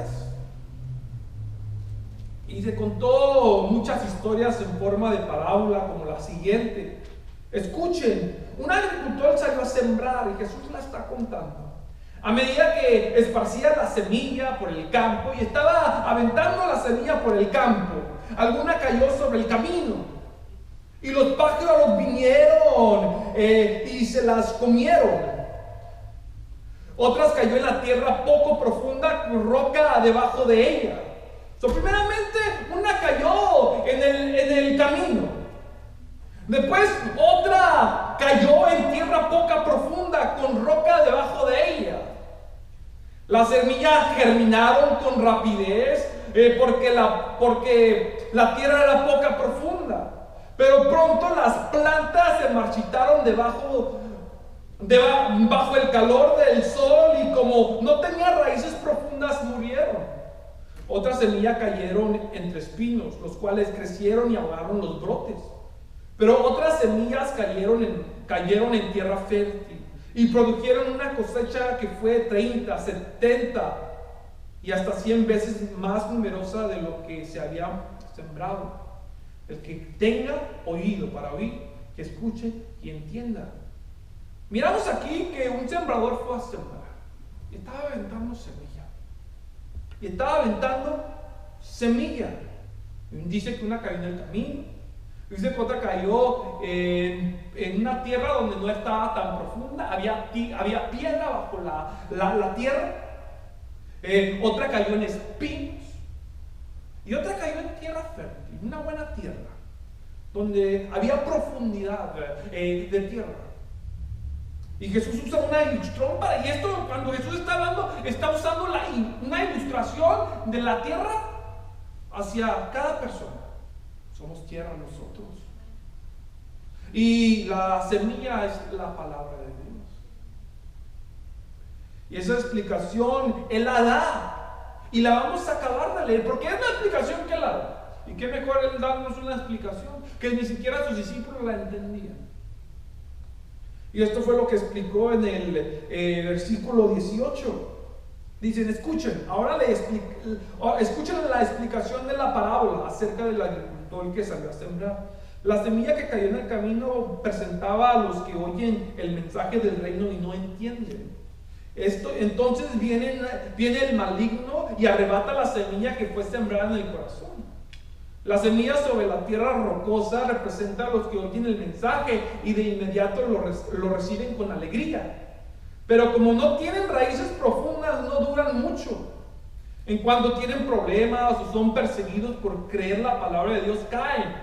Y se contó muchas historias en forma de parábola, como la siguiente. Escuchen: un agricultor salió a sembrar, y Jesús la está contando. A medida que esparcía la semilla por el campo y estaba aventando la semilla por el campo, alguna cayó sobre el camino y los pájaros vinieron y se las comieron. Otras cayó en la tierra poco profunda, con roca debajo de ella. Primeramente, una cayó en el camino. Después, otra cayó en tierra poca profunda, con roca debajo de ella. Las semillas germinaron con rapidez porque la tierra era poca profunda. Pero pronto las plantas se marchitaron bajo el calor del sol, y como no tenía raíces profundas, murieron. Otras semillas cayeron entre espinos, los cuales crecieron y ahogaron los brotes. Pero otras semillas cayeron en tierra fértil, y produjeron una cosecha que fue 30, 70 y hasta 100 veces más numerosa de lo que se había sembrado. El que tenga oído para oír, que escuche y entienda. Miramos aquí que un sembrador fue a sembrar y estaba aventando semilla. Dice que una cayó en el camino, dice que otra cayó en una tierra donde no estaba tan profunda, había piedra bajo la tierra. Otra cayó en espinos y otra cayó en tierra fértil, una buena tierra, donde había profundidad de tierra. Y Jesús usa una ilustración para, y esto cuando Jesús está hablando, está usando una ilustración de la tierra hacia cada persona. Somos tierra nosotros. Y la semilla es la palabra de Dios. Y esa explicación Él la da. Y la vamos a acabar de leer, porque es la explicación que Él la da. Y qué mejor Él darnos una explicación que ni siquiera sus discípulos la entendían. Y esto fue lo que explicó en el versículo 18. Dicen, escuchen la explicación de la parábola acerca del agricultor que salió a sembrar. La semilla que cayó en el camino presentaba a los que oyen el mensaje del reino y no entienden. Entonces viene el maligno y arrebata la semilla que fue sembrada en el corazón. La semilla sobre la tierra rocosa representa a los que oyen el mensaje y de inmediato lo reciben con alegría. Pero como no tienen raíces profundas, no duran mucho. En cuanto tienen problemas o son perseguidos por creer la palabra de Dios, caen.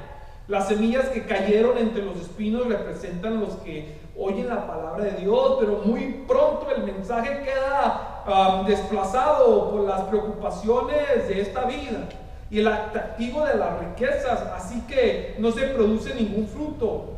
Las semillas que cayeron entre los espinos representan a los que oyen la palabra de Dios, pero muy pronto el mensaje queda desplazado por las preocupaciones de esta vida y el atractivo de las riquezas, así que no se produce ningún fruto.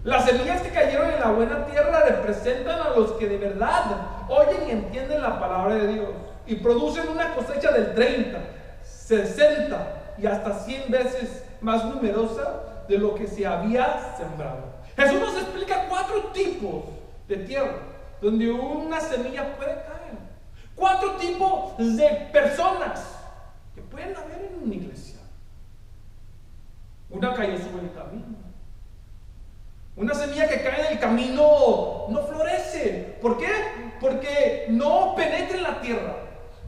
Las semillas que cayeron en la buena tierra representan a los que de verdad oyen y entienden la palabra de Dios y producen una cosecha del 30, 60 y hasta 100 veces más numerosa de lo que se había sembrado. Jesús nos explica 4 tipos de tierra donde una semilla puede caer. 4 tipos de personas que pueden haber en una iglesia. Una cayó sobre el camino. Una semilla que cae en el camino no florece. ¿Por qué? Porque no penetra en la tierra.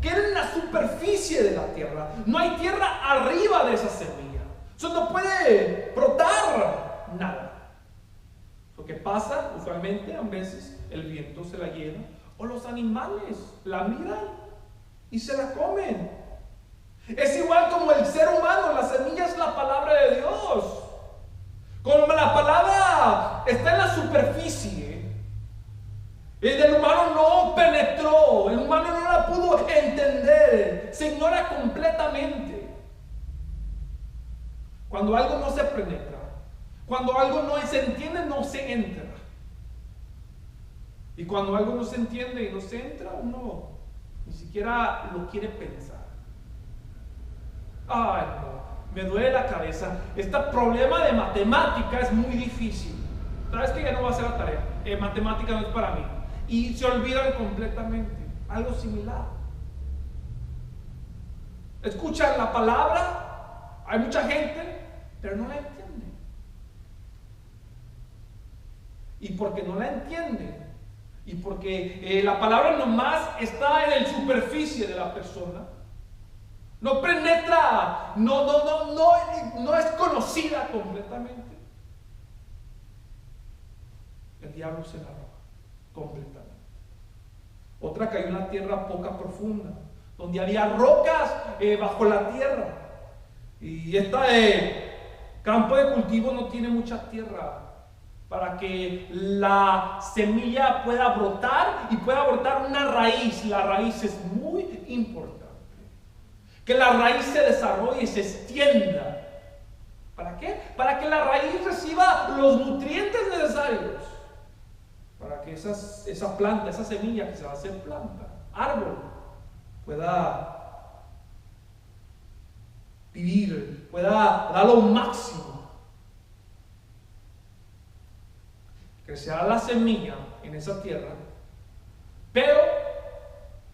Queda en la superficie de la tierra. No hay tierra arriba de esa semilla. Eso no puede brotar nada. Lo que pasa usualmente, a veces, el viento se la lleva o los animales la miran y se la comen. Es igual como el ser humano, la semilla es la palabra de Dios. Como la palabra está en la superficie, el humano no penetró, el humano no la pudo entender, se ignora completamente. Cuando algo no se penetra, cuando algo no se entiende, no se entra. Y cuando algo no se entiende y no se entra, uno ni siquiera lo quiere pensar. Ay, no, me duele la cabeza. Este problema de matemática es muy difícil. ¿Sabes que ya no va a hacer la tarea? Matemática no es para mí. Y se olvidan completamente. Algo similar. Escuchan la palabra, hay mucha gente, pero no la entiende. Y porque no la entiende, y porque la palabra nomás está en la superficie de la persona, no penetra, no es conocida completamente, el diablo se la roba completamente. Otra cayó en la tierra poca profunda, donde había rocas bajo la tierra, y este campo de cultivo no tiene mucha tierra para que la semilla pueda brotar y pueda brotar una raíz. La raíz es muy importante. Que la raíz se desarrolle y se extienda. ¿Para qué? Para que la raíz reciba los nutrientes necesarios. Para que esa planta, esa semilla que se va a hacer planta, árbol, pueda vivir, pueda dar lo máximo. Crecerá la semilla en esa tierra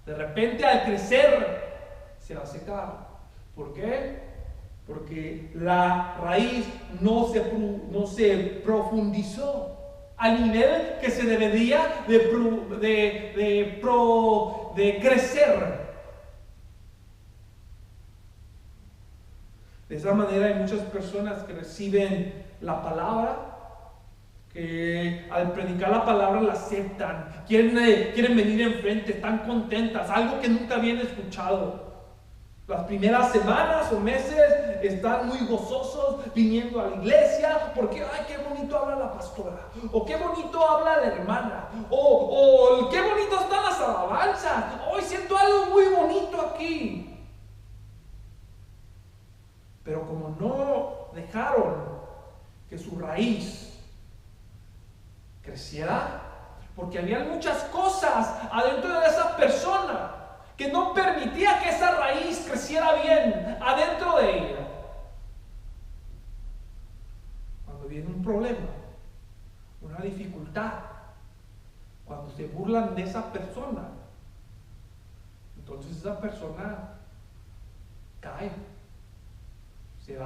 De repente al crecer se va a secar. ¿Por qué? Porque la raíz no se profundizó al nivel que se debería de crecer. De esa manera hay muchas personas que reciben la palabra, que al predicar la palabra la aceptan, quieren venir enfrente, están contentas, algo que nunca habían escuchado. Las primeras semanas o meses están muy gozosos viniendo a la iglesia porque, ay, qué bonito habla la pastora, o qué bonito habla la hermana, o qué bonito están las alabanzas, hoy siento algo muy bonito aquí. Pero como no dejaron que su raíz creciera, porque había muchas cosas adentro de esa persona que no permitía que esa raíz creciera bien adentro de ella. Cuando viene un problema, una dificultad, cuando se burlan de esa persona, entonces esa persona cae, se le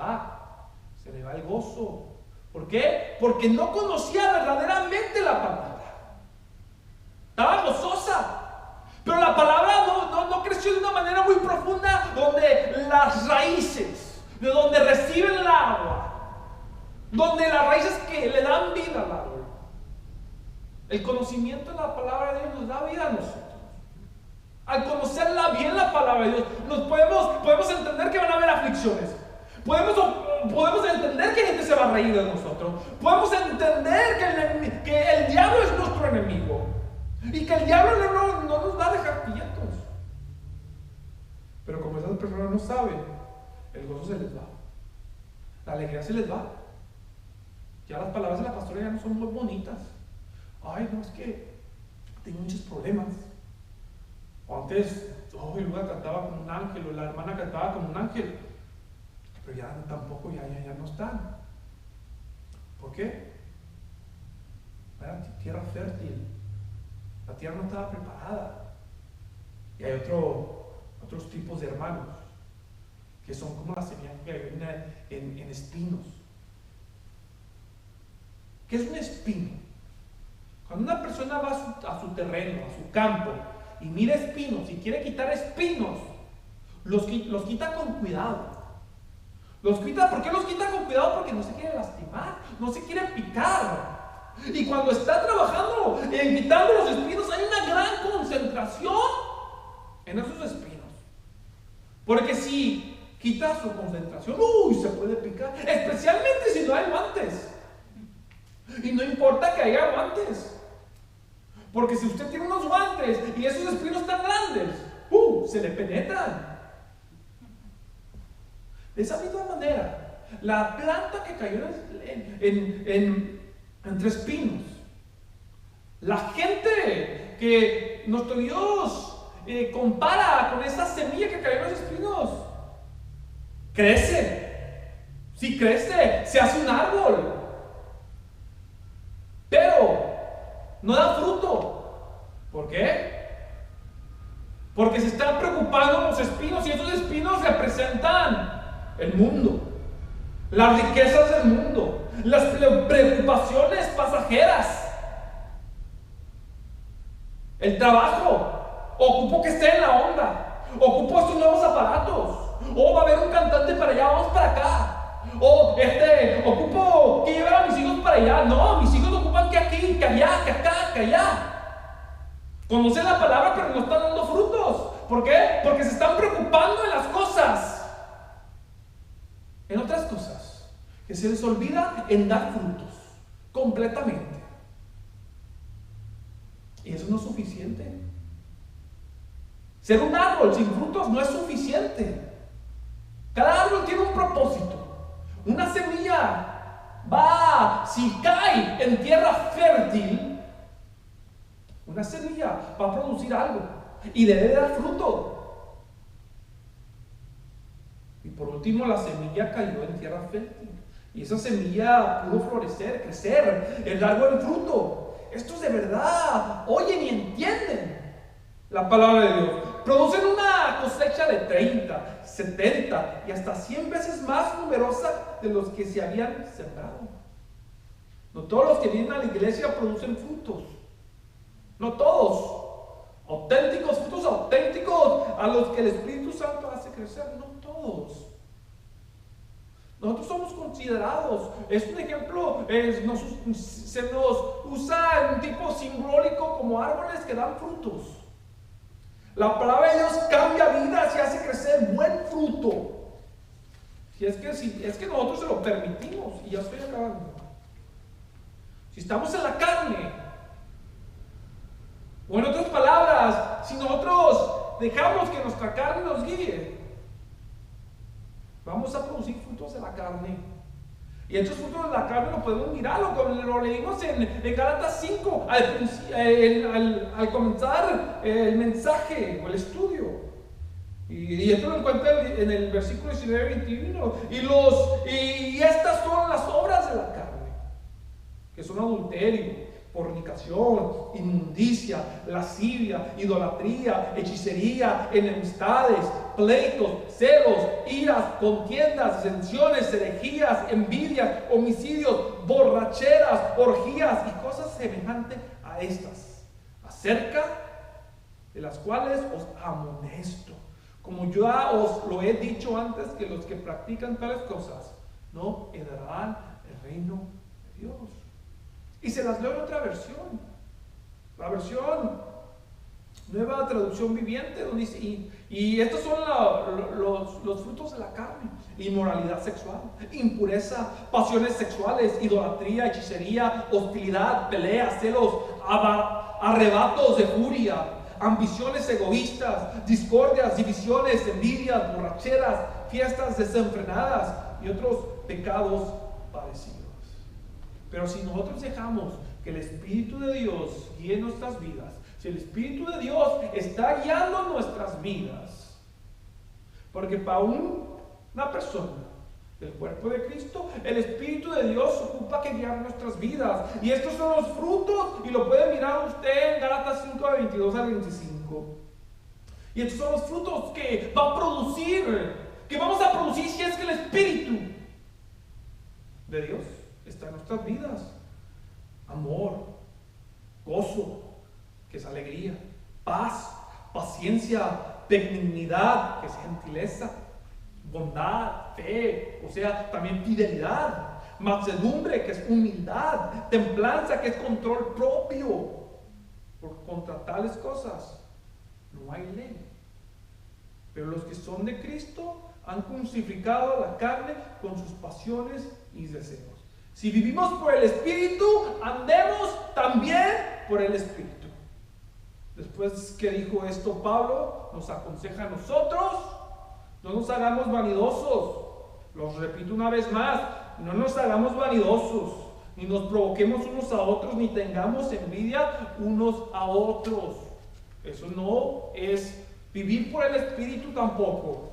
va el gozo. ¿Por qué? Porque no conocía verdaderamente la palabra. Estaba gozosa, pero la palabra no creció de una manera muy profunda, donde las raíces, de donde reciben el agua, donde las raíces que le dan vida al árbol. El conocimiento de la palabra de Dios nos da vida a nosotros. Al conocerla bien, la palabra de Dios, podemos entender que van a haber aflicciones. Podemos entender que gente se va a reír de nosotros. Podemos entender que el diablo es nuestro enemigo y que el diablo no nos va a dejar quietos. Pero como esas personas no saben, el gozo se les va, la alegría se les va. Ya las palabras de la pastora ya no son muy bonitas. Ay, no, es que tengo muchos problemas. O antes, Luga cantaba como un ángel, o la hermana cantaba como un ángel. Pero ya tampoco, ya no están. ¿Por qué? Era tierra fértil. La tierra no estaba preparada. Y hay otros tipos de hermanos que son como la semilla que hay en espinos. ¿Qué es un espino? Cuando una persona va a su terreno, a su campo, y mira espinos y quiere quitar espinos, los quita con cuidado. ¿Por qué los quita con cuidado? Porque no se quiere lastimar, no se quiere picar. Y cuando está trabajando en quitando los espinos, hay una gran concentración en esos espinos. Porque si quita su concentración, se puede picar. Especialmente si no hay guantes. Y no importa que haya guantes. Porque si usted tiene unos guantes y esos espinos tan grandes, se le penetran. De esa misma manera, la planta que cayó entre espinos, la gente que nuestro Dios compara con esa semilla que cayó en los espinos, crece. Si crece, se hace un árbol, pero no da fruto. ¿Por qué? Porque se están preocupando los espinos, y esos espinos representan el mundo, las riquezas del mundo, las preocupaciones pasajeras, el trabajo. Ocupo que esté en la onda, ocupo estos nuevos aparatos, va a haber un cantante para allá, vamos para acá, ocupo que llevar a mis hijos para allá. No, mis hijos ocupan que aquí, que allá, que acá, que allá. Conocen la palabra, pero no están dando frutos. ¿Por qué? Porque se están preocupando en las cosas, en otras cosas, que se les olvida en dar frutos completamente. Y eso no es suficiente. Ser un árbol sin frutos no es suficiente. Cada árbol tiene un propósito. Una semilla si cae en tierra fértil, una semilla va a producir algo y debe dar fruto. Y por último, la semilla cayó en tierra fértil, y esa semilla pudo florecer, crecer, el árbol del fruto. Estos de verdad oyen y entienden la palabra de Dios. producen una cosecha de 30, 70 y hasta 100 veces más numerosa de los que se habían sembrado. No todos los que vienen a la iglesia producen frutos. No todos. Auténticos, frutos auténticos a los que el Espíritu Santo hace crecer. No todos. Nosotros somos considerados, es un ejemplo, se nos usa en un tipo simbólico como árboles que dan frutos. La palabra de Dios cambia vidas y hace crecer buen fruto. Si es que nosotros se lo permitimos, y ya estoy acabando. Si estamos en la carne, o en otras palabras, si nosotros dejamos que nuestra carne nos guíe, vamos a producir frutos de la carne. Y estos frutos de la carne lo podemos mirarlo, como lo leímos en Gálatas 5, al comenzar el mensaje o el estudio. Y esto lo encuentra en el versículo 19-21. Y estas son las obras de la carne, que son adulterio, fornicación, inmundicia, lascivia, idolatría, hechicería, enemistades, pleitos, celos, iras, contiendas, disensiones, herejías, envidias, homicidios, borracheras, orgías y cosas semejantes a estas, acerca de las cuales os amonesto, como ya os lo he dicho antes, que los que practican tales cosas no heredarán el reino de Dios. Y se las leo en otra versión, la versión Nueva Traducción Viviente, donde dice, y estos son los frutos de la carne: inmoralidad sexual, impureza, pasiones sexuales, idolatría, hechicería, hostilidad, peleas, celos, arrebatos de furia, ambiciones egoístas, discordias, divisiones, envidias, borracheras, fiestas desenfrenadas y otros pecados parecidos. Pero si nosotros dejamos que el Espíritu de Dios guíe nuestras vidas, si el Espíritu de Dios está guiando nuestras vidas, porque para una persona del cuerpo de Cristo, el Espíritu de Dios ocupa que guiar nuestras vidas. Y estos son los frutos, y lo puede mirar usted en Gálatas 5, 22 al 25. Y estos son los frutos que va a producir, que vamos a producir si es que el Espíritu de Dios está en nuestras vidas: amor, gozo, que es alegría, paz, paciencia, benignidad, que es gentileza, bondad, fe, o sea, también fidelidad, mansedumbre, que es humildad, templanza, que es control propio. Porque contra tales cosas no hay ley. Pero los que son de Cristo han crucificado la carne con sus pasiones y deseos. Si vivimos por el Espíritu, andemos también por el Espíritu. Después que dijo esto Pablo, nos aconseja a nosotros: no nos hagamos vanidosos. Los repito una vez más: no nos hagamos vanidosos, ni nos provoquemos unos a otros, ni tengamos envidia unos a otros. Eso no es vivir por el Espíritu tampoco.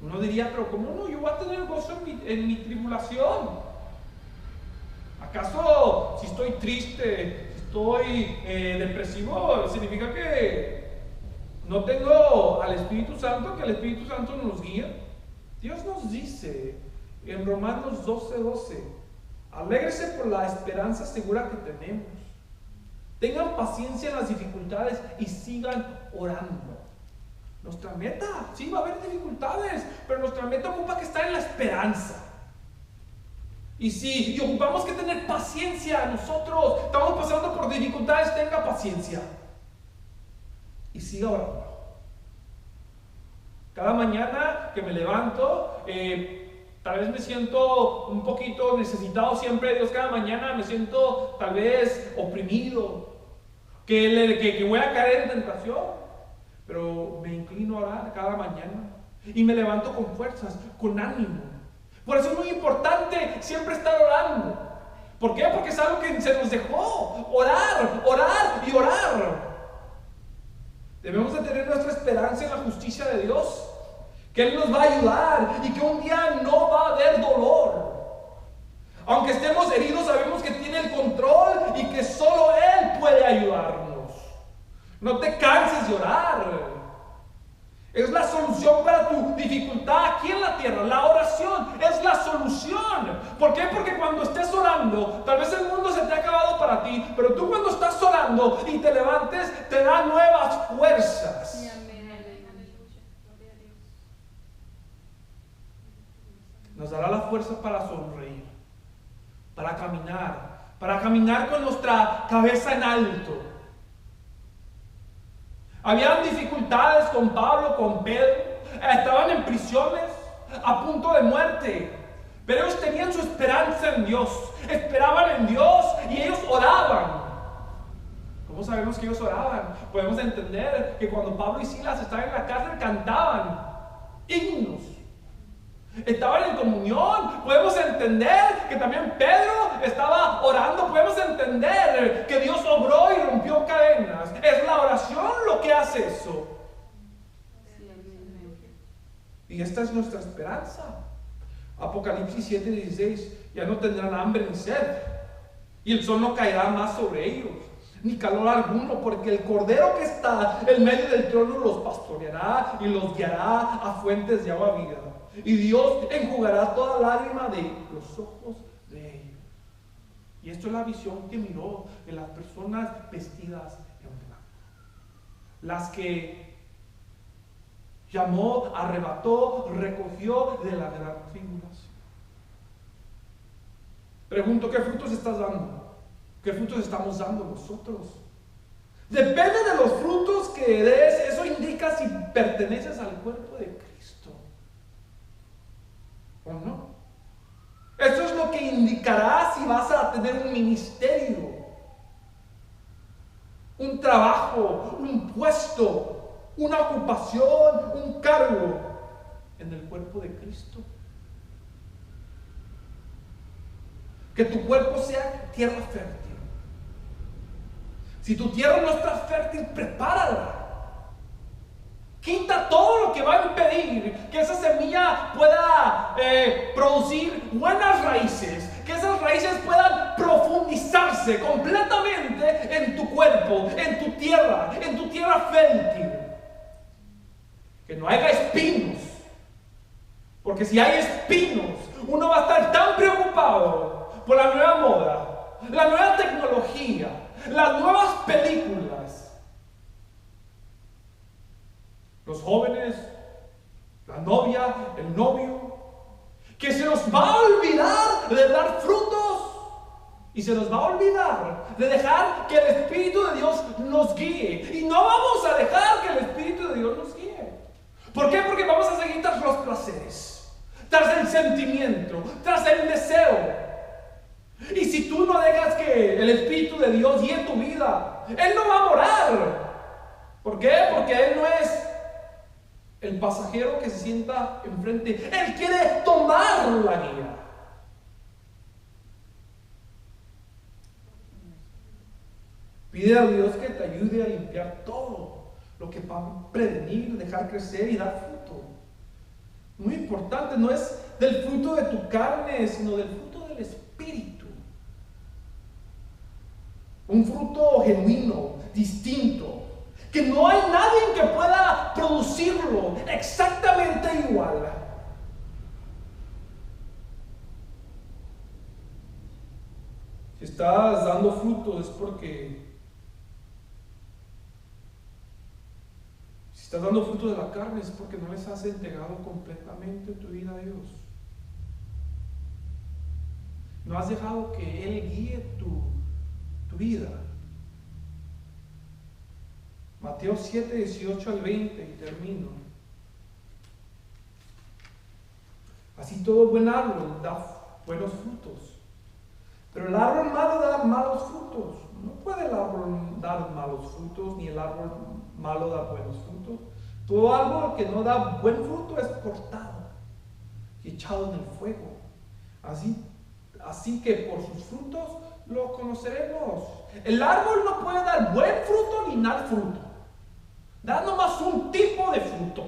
Uno diría: pero ¿cómo no? Yo voy a tener gozo en mi tribulación. ¿Acaso si estoy triste, si estoy depresivo, significa que no tengo al Espíritu Santo, que el Espíritu Santo nos guía? Dios nos dice en Romanos 12:12: alégrese por la esperanza segura que tenemos. Tengan paciencia en las dificultades y sigan orando. Nuestra meta, sí, va a haber dificultades, pero nuestra meta ocupa que estar en la esperanza. Y ocupamos que tener paciencia. Nosotros estamos pasando por dificultades, tenga paciencia y siga orando. Cada mañana que me levanto, tal vez me siento un poquito necesitado siempre de Dios. Cada mañana me siento tal vez oprimido, que voy a caer en tentación. Pero me inclino a orar cada mañana y me levanto con fuerzas, con ánimo. Por eso es muy importante siempre estar orando. ¿Por qué? Porque es algo que se nos dejó: orar, orar y orar. Debemos de tener nuestra esperanza en la justicia de Dios, que Él nos va a ayudar y que un día no va a haber dolor. Aunque estemos heridos, sabemos que tiene el control y que solo Él puede ayudarnos. No te canses y orar. Es la solución para tu dificultad aquí en la tierra. La oración es la solución. ¿Por qué? Porque cuando estés orando, tal vez el mundo se te ha acabado para ti, pero tú cuando estás orando y te levantes, te da nuevas fuerzas. Nos dará la fuerza para sonreír, para caminar con nuestra cabeza en alto. Habían dificultades con Pablo, con Pedro, estaban en prisiones, a punto de muerte, pero ellos tenían su esperanza en Dios, esperaban en Dios y ellos oraban. ¿Cómo sabemos que ellos oraban? Podemos entender que cuando Pablo y Silas estaban en la cárcel cantaban himnos. Estaban en comunión. Podemos entender que también Pedro estaba orando. Podemos entender que Dios obró y rompió cadenas. Es la oración lo que hace eso. Y esta es nuestra esperanza. Apocalipsis 7:16. Ya no tendrán hambre ni sed, y el sol no caerá más sobre ellos, ni calor alguno, porque el Cordero que está en medio del trono los pastoreará y los guiará a fuentes de agua viva. Y Dios enjugará toda lágrima de los ojos de ellos. Y esto es la visión que miró en las personas vestidas en blanco. Las que llamó, arrebató, recogió de la gran tribulación. Pregunto, ¿qué frutos estás dando? ¿Qué frutos estamos dando nosotros? Depende de los frutos que des. Eso indica si perteneces al cuerpo de Cristo o no. Eso es lo que indicará si vas a tener un ministerio, un trabajo, un puesto, una ocupación, un cargo en el cuerpo de Cristo. Que tu cuerpo sea tierra fértil. Si tu tierra no está fértil, prepárala. Quita todo lo que va a impedir que esa semilla pueda producir buenas raíces, que esas raíces puedan profundizarse completamente en tu cuerpo, en tu tierra fértil. Que no haya espinos, porque si hay espinos, uno va a estar tan preocupado por la nueva moda, la nueva tecnología, las nuevas películas. Los jóvenes, la novia, el novio, que se nos va a olvidar de dar frutos y se nos va a olvidar de dejar que el Espíritu de Dios nos guíe. Y no vamos a dejar que el Espíritu de Dios nos guíe. ¿Por qué? Porque vamos a seguir tras los placeres, tras el sentimiento, tras el deseo. Y si tú no dejas que el Espíritu de Dios guíe tu vida, Él no va a morar. ¿Por qué? Porque Él no es el pasajero que se sienta enfrente. Él quiere tomar la guía. Pide a Dios que te ayude a limpiar todo lo que va a prevenir, dejar crecer y dar fruto. Muy importante, no es del fruto de tu carne, sino del fruto del Espíritu. Un fruto genuino, distinto, que no hay nadie que pueda producirlo exactamente igual. Si estás dando frutos es porque estás dando fruto de la carne, es porque no les has entregado completamente tu vida a Dios. No has dejado que Él guíe tu vida. Mateo 7, 18 al 20, y termino. Así todo buen árbol da buenos frutos, pero el árbol malo da malos frutos. No puede el árbol dar malos frutos, ni el árbol malo dar buenos frutos. Todo árbol que no da buen fruto es cortado y echado en el fuego. Así que por sus frutos lo conoceremos. El árbol no puede dar buen fruto ni mal fruto. Da nomás un tipo de fruto.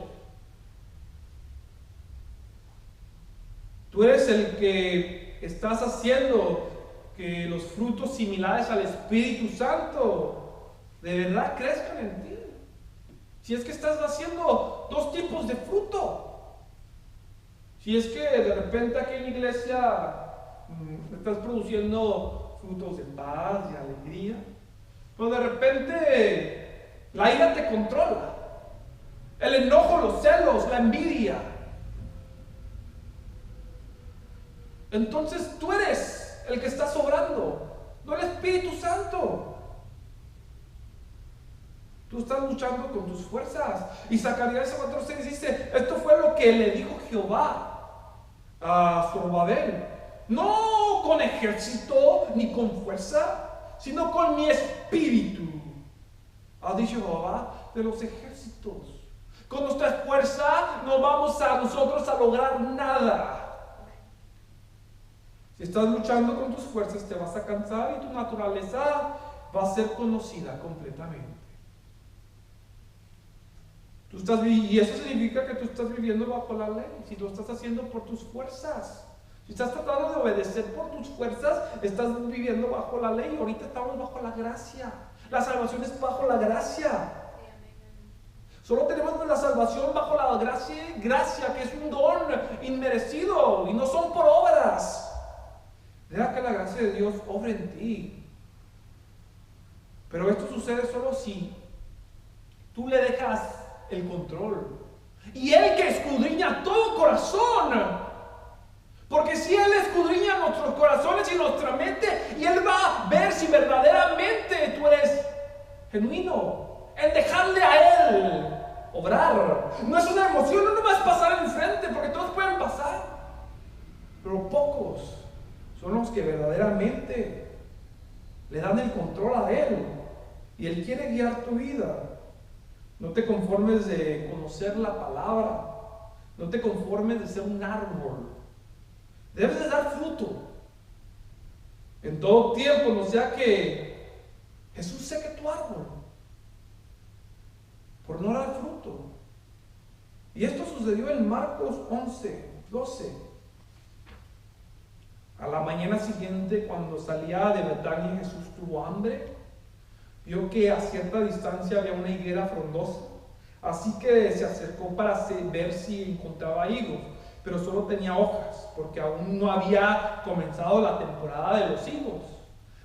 Tú eres el que estás haciendo que los frutos similares al Espíritu Santo de verdad crezcan en ti. Si es que estás haciendo dos tipos de fruto. Si es que de repente aquí en la iglesia estás produciendo frutos de paz y alegría, pero de repente la ira te controla, el enojo, los celos, la envidia. Entonces tú eres el que está sobrando, no el Espíritu Santo. Tú estás luchando con tus fuerzas. Y Zacarías 4:6 dice: esto fue lo que le dijo Jehová a Zorobabel: no con ejército ni con fuerza, sino con mi espíritu, ha dicho Jehová de los ejércitos. Con nuestra fuerza no vamos a nosotros a lograr nada. Si estás luchando con tus fuerzas, te vas a cansar y tu naturaleza va a ser conocida completamente. Y eso significa que tú estás viviendo bajo la ley. Si lo estás haciendo por tus fuerzas, si estás tratando de obedecer por tus fuerzas, estás viviendo bajo la ley. Ahorita estamos bajo la gracia. La salvación es bajo la gracia. Solo tenemos la salvación bajo la gracia, que es un don inmerecido y no son por obras. Deja que la gracia de Dios obre en ti. Pero esto sucede solo si tú le dejas el control. Y Él que escudriña todo corazón. Porque si Él escudriña nuestros corazones y nuestra mente, y Él va a ver si verdaderamente tú eres genuino en dejarle a Él obrar. No es una emoción, no nomás pasar enfrente, porque todos pueden pasar, pero pocos son los que verdaderamente le dan el control a Él. Y Él quiere guiar tu vida. No te conformes de conocer la palabra. No te conformes de ser un árbol. Debes de dar fruto en todo tiempo, no sea que Jesús seque tu árbol por no dar fruto. Y esto sucedió en Marcos 11:12. A la mañana siguiente, cuando salía de Betania, Jesús tuvo hambre. Vio que a cierta distancia había una higuera frondosa, así que se acercó para ver si encontraba higos, pero solo tenía hojas, porque aún no había comenzado la temporada de los higos.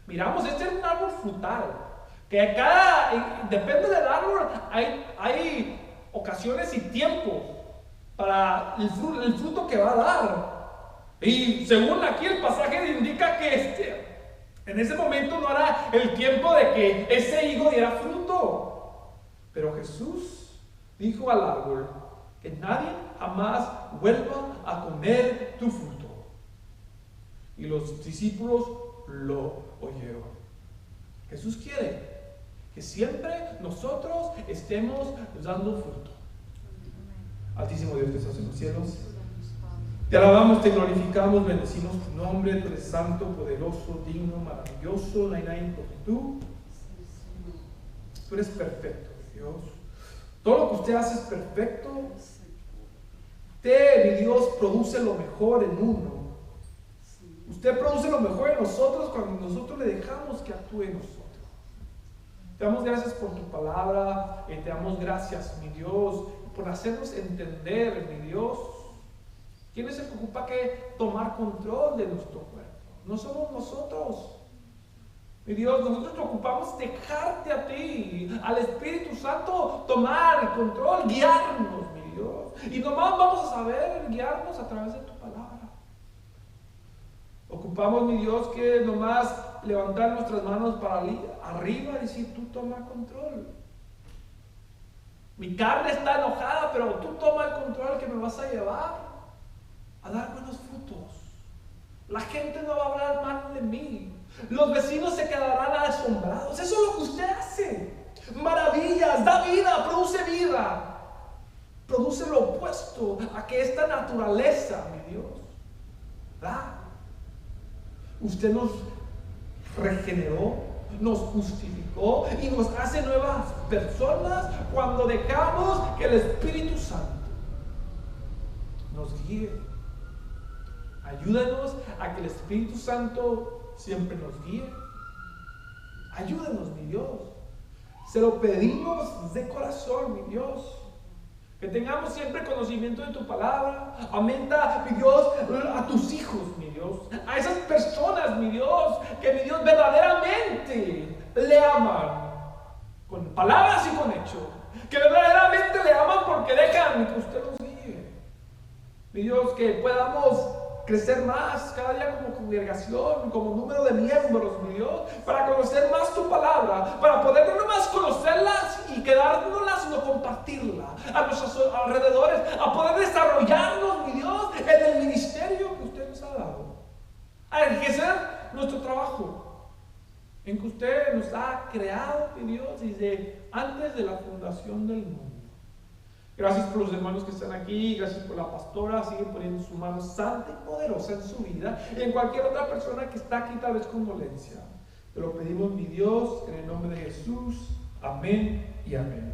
Miramos, este es un árbol frutal, que depende del árbol, hay ocasiones y tiempos para el fruto que va a dar. Y según aquí el pasaje indica que en ese momento no era el tiempo de que ese higo diera fruto. Pero Jesús dijo al árbol: que nadie jamás vuelva a comer tu fruto. Y los discípulos lo oyeron. Jesús quiere que siempre nosotros estemos dando fruto. Altísimo Dios que estás en los cielos, te alabamos, te glorificamos, bendecimos tu nombre. Tú eres santo, poderoso, digno, maravilloso. No hay nadie como tú. Tú eres perfecto, Dios. Todo lo que usted hace es perfecto. Usted, mi Dios, produce lo mejor en uno. Usted produce lo mejor en nosotros cuando nosotros le dejamos que actúe en nosotros. Te damos gracias por tu palabra. Te damos gracias, mi Dios, por hacernos entender, mi Dios, quién es el que ocupa que tomar control de nuestro cuerpo. No somos nosotros. Mi Dios, nosotros te ocupamos dejarte a ti, al Espíritu Santo, tomar el control, guiarnos, mi Dios. Y nomás vamos a saber guiarnos a través de tu palabra. Ocupamos, mi Dios, que nomás levantar nuestras manos para arriba y decir: tú toma control. Mi carne está enojada, pero tú toma el control, que me vas a llevar a dar buenos frutos. La gente no va a hablar mal de mí. Los vecinos se quedarán asombrados. Eso es lo que usted hace. Maravillas, da vida, produce vida. Produce lo opuesto a que esta naturaleza, mi Dios, da. Usted nos regeneró, nos justificó y nos hace nuevas personas cuando dejamos que el Espíritu Santo nos guíe. Ayúdanos a que el Espíritu Santo siempre nos guíe. Ayúdanos, mi Dios. Se lo pedimos de corazón, mi Dios. Que tengamos siempre conocimiento de tu palabra. Aumenta, mi Dios, a tus hijos, mi Dios. A esas personas, mi Dios, que mi Dios verdaderamente le aman. Con palabras y con hechos. Que verdaderamente le aman porque dejan que usted los guíe. Mi Dios, que podamos crecer más cada día como congregación, como número de miembros, mi Dios, para conocer más tu palabra, para poder no nomás conocerlas y quedárnoslas, sino compartirla a nuestros alrededores, a poder desarrollarnos, mi Dios, en el ministerio que usted nos ha dado, a ejercer nuestro trabajo, en que usted nos ha creado, mi Dios, desde antes de la fundación del mundo. Gracias por los hermanos que están aquí, gracias por la pastora, sigue poniendo su mano santa y poderosa en su vida y en cualquier otra persona que está aquí tal vez con dolencia. Te lo pedimos, mi Dios, en el nombre de Jesús. Amén y amén.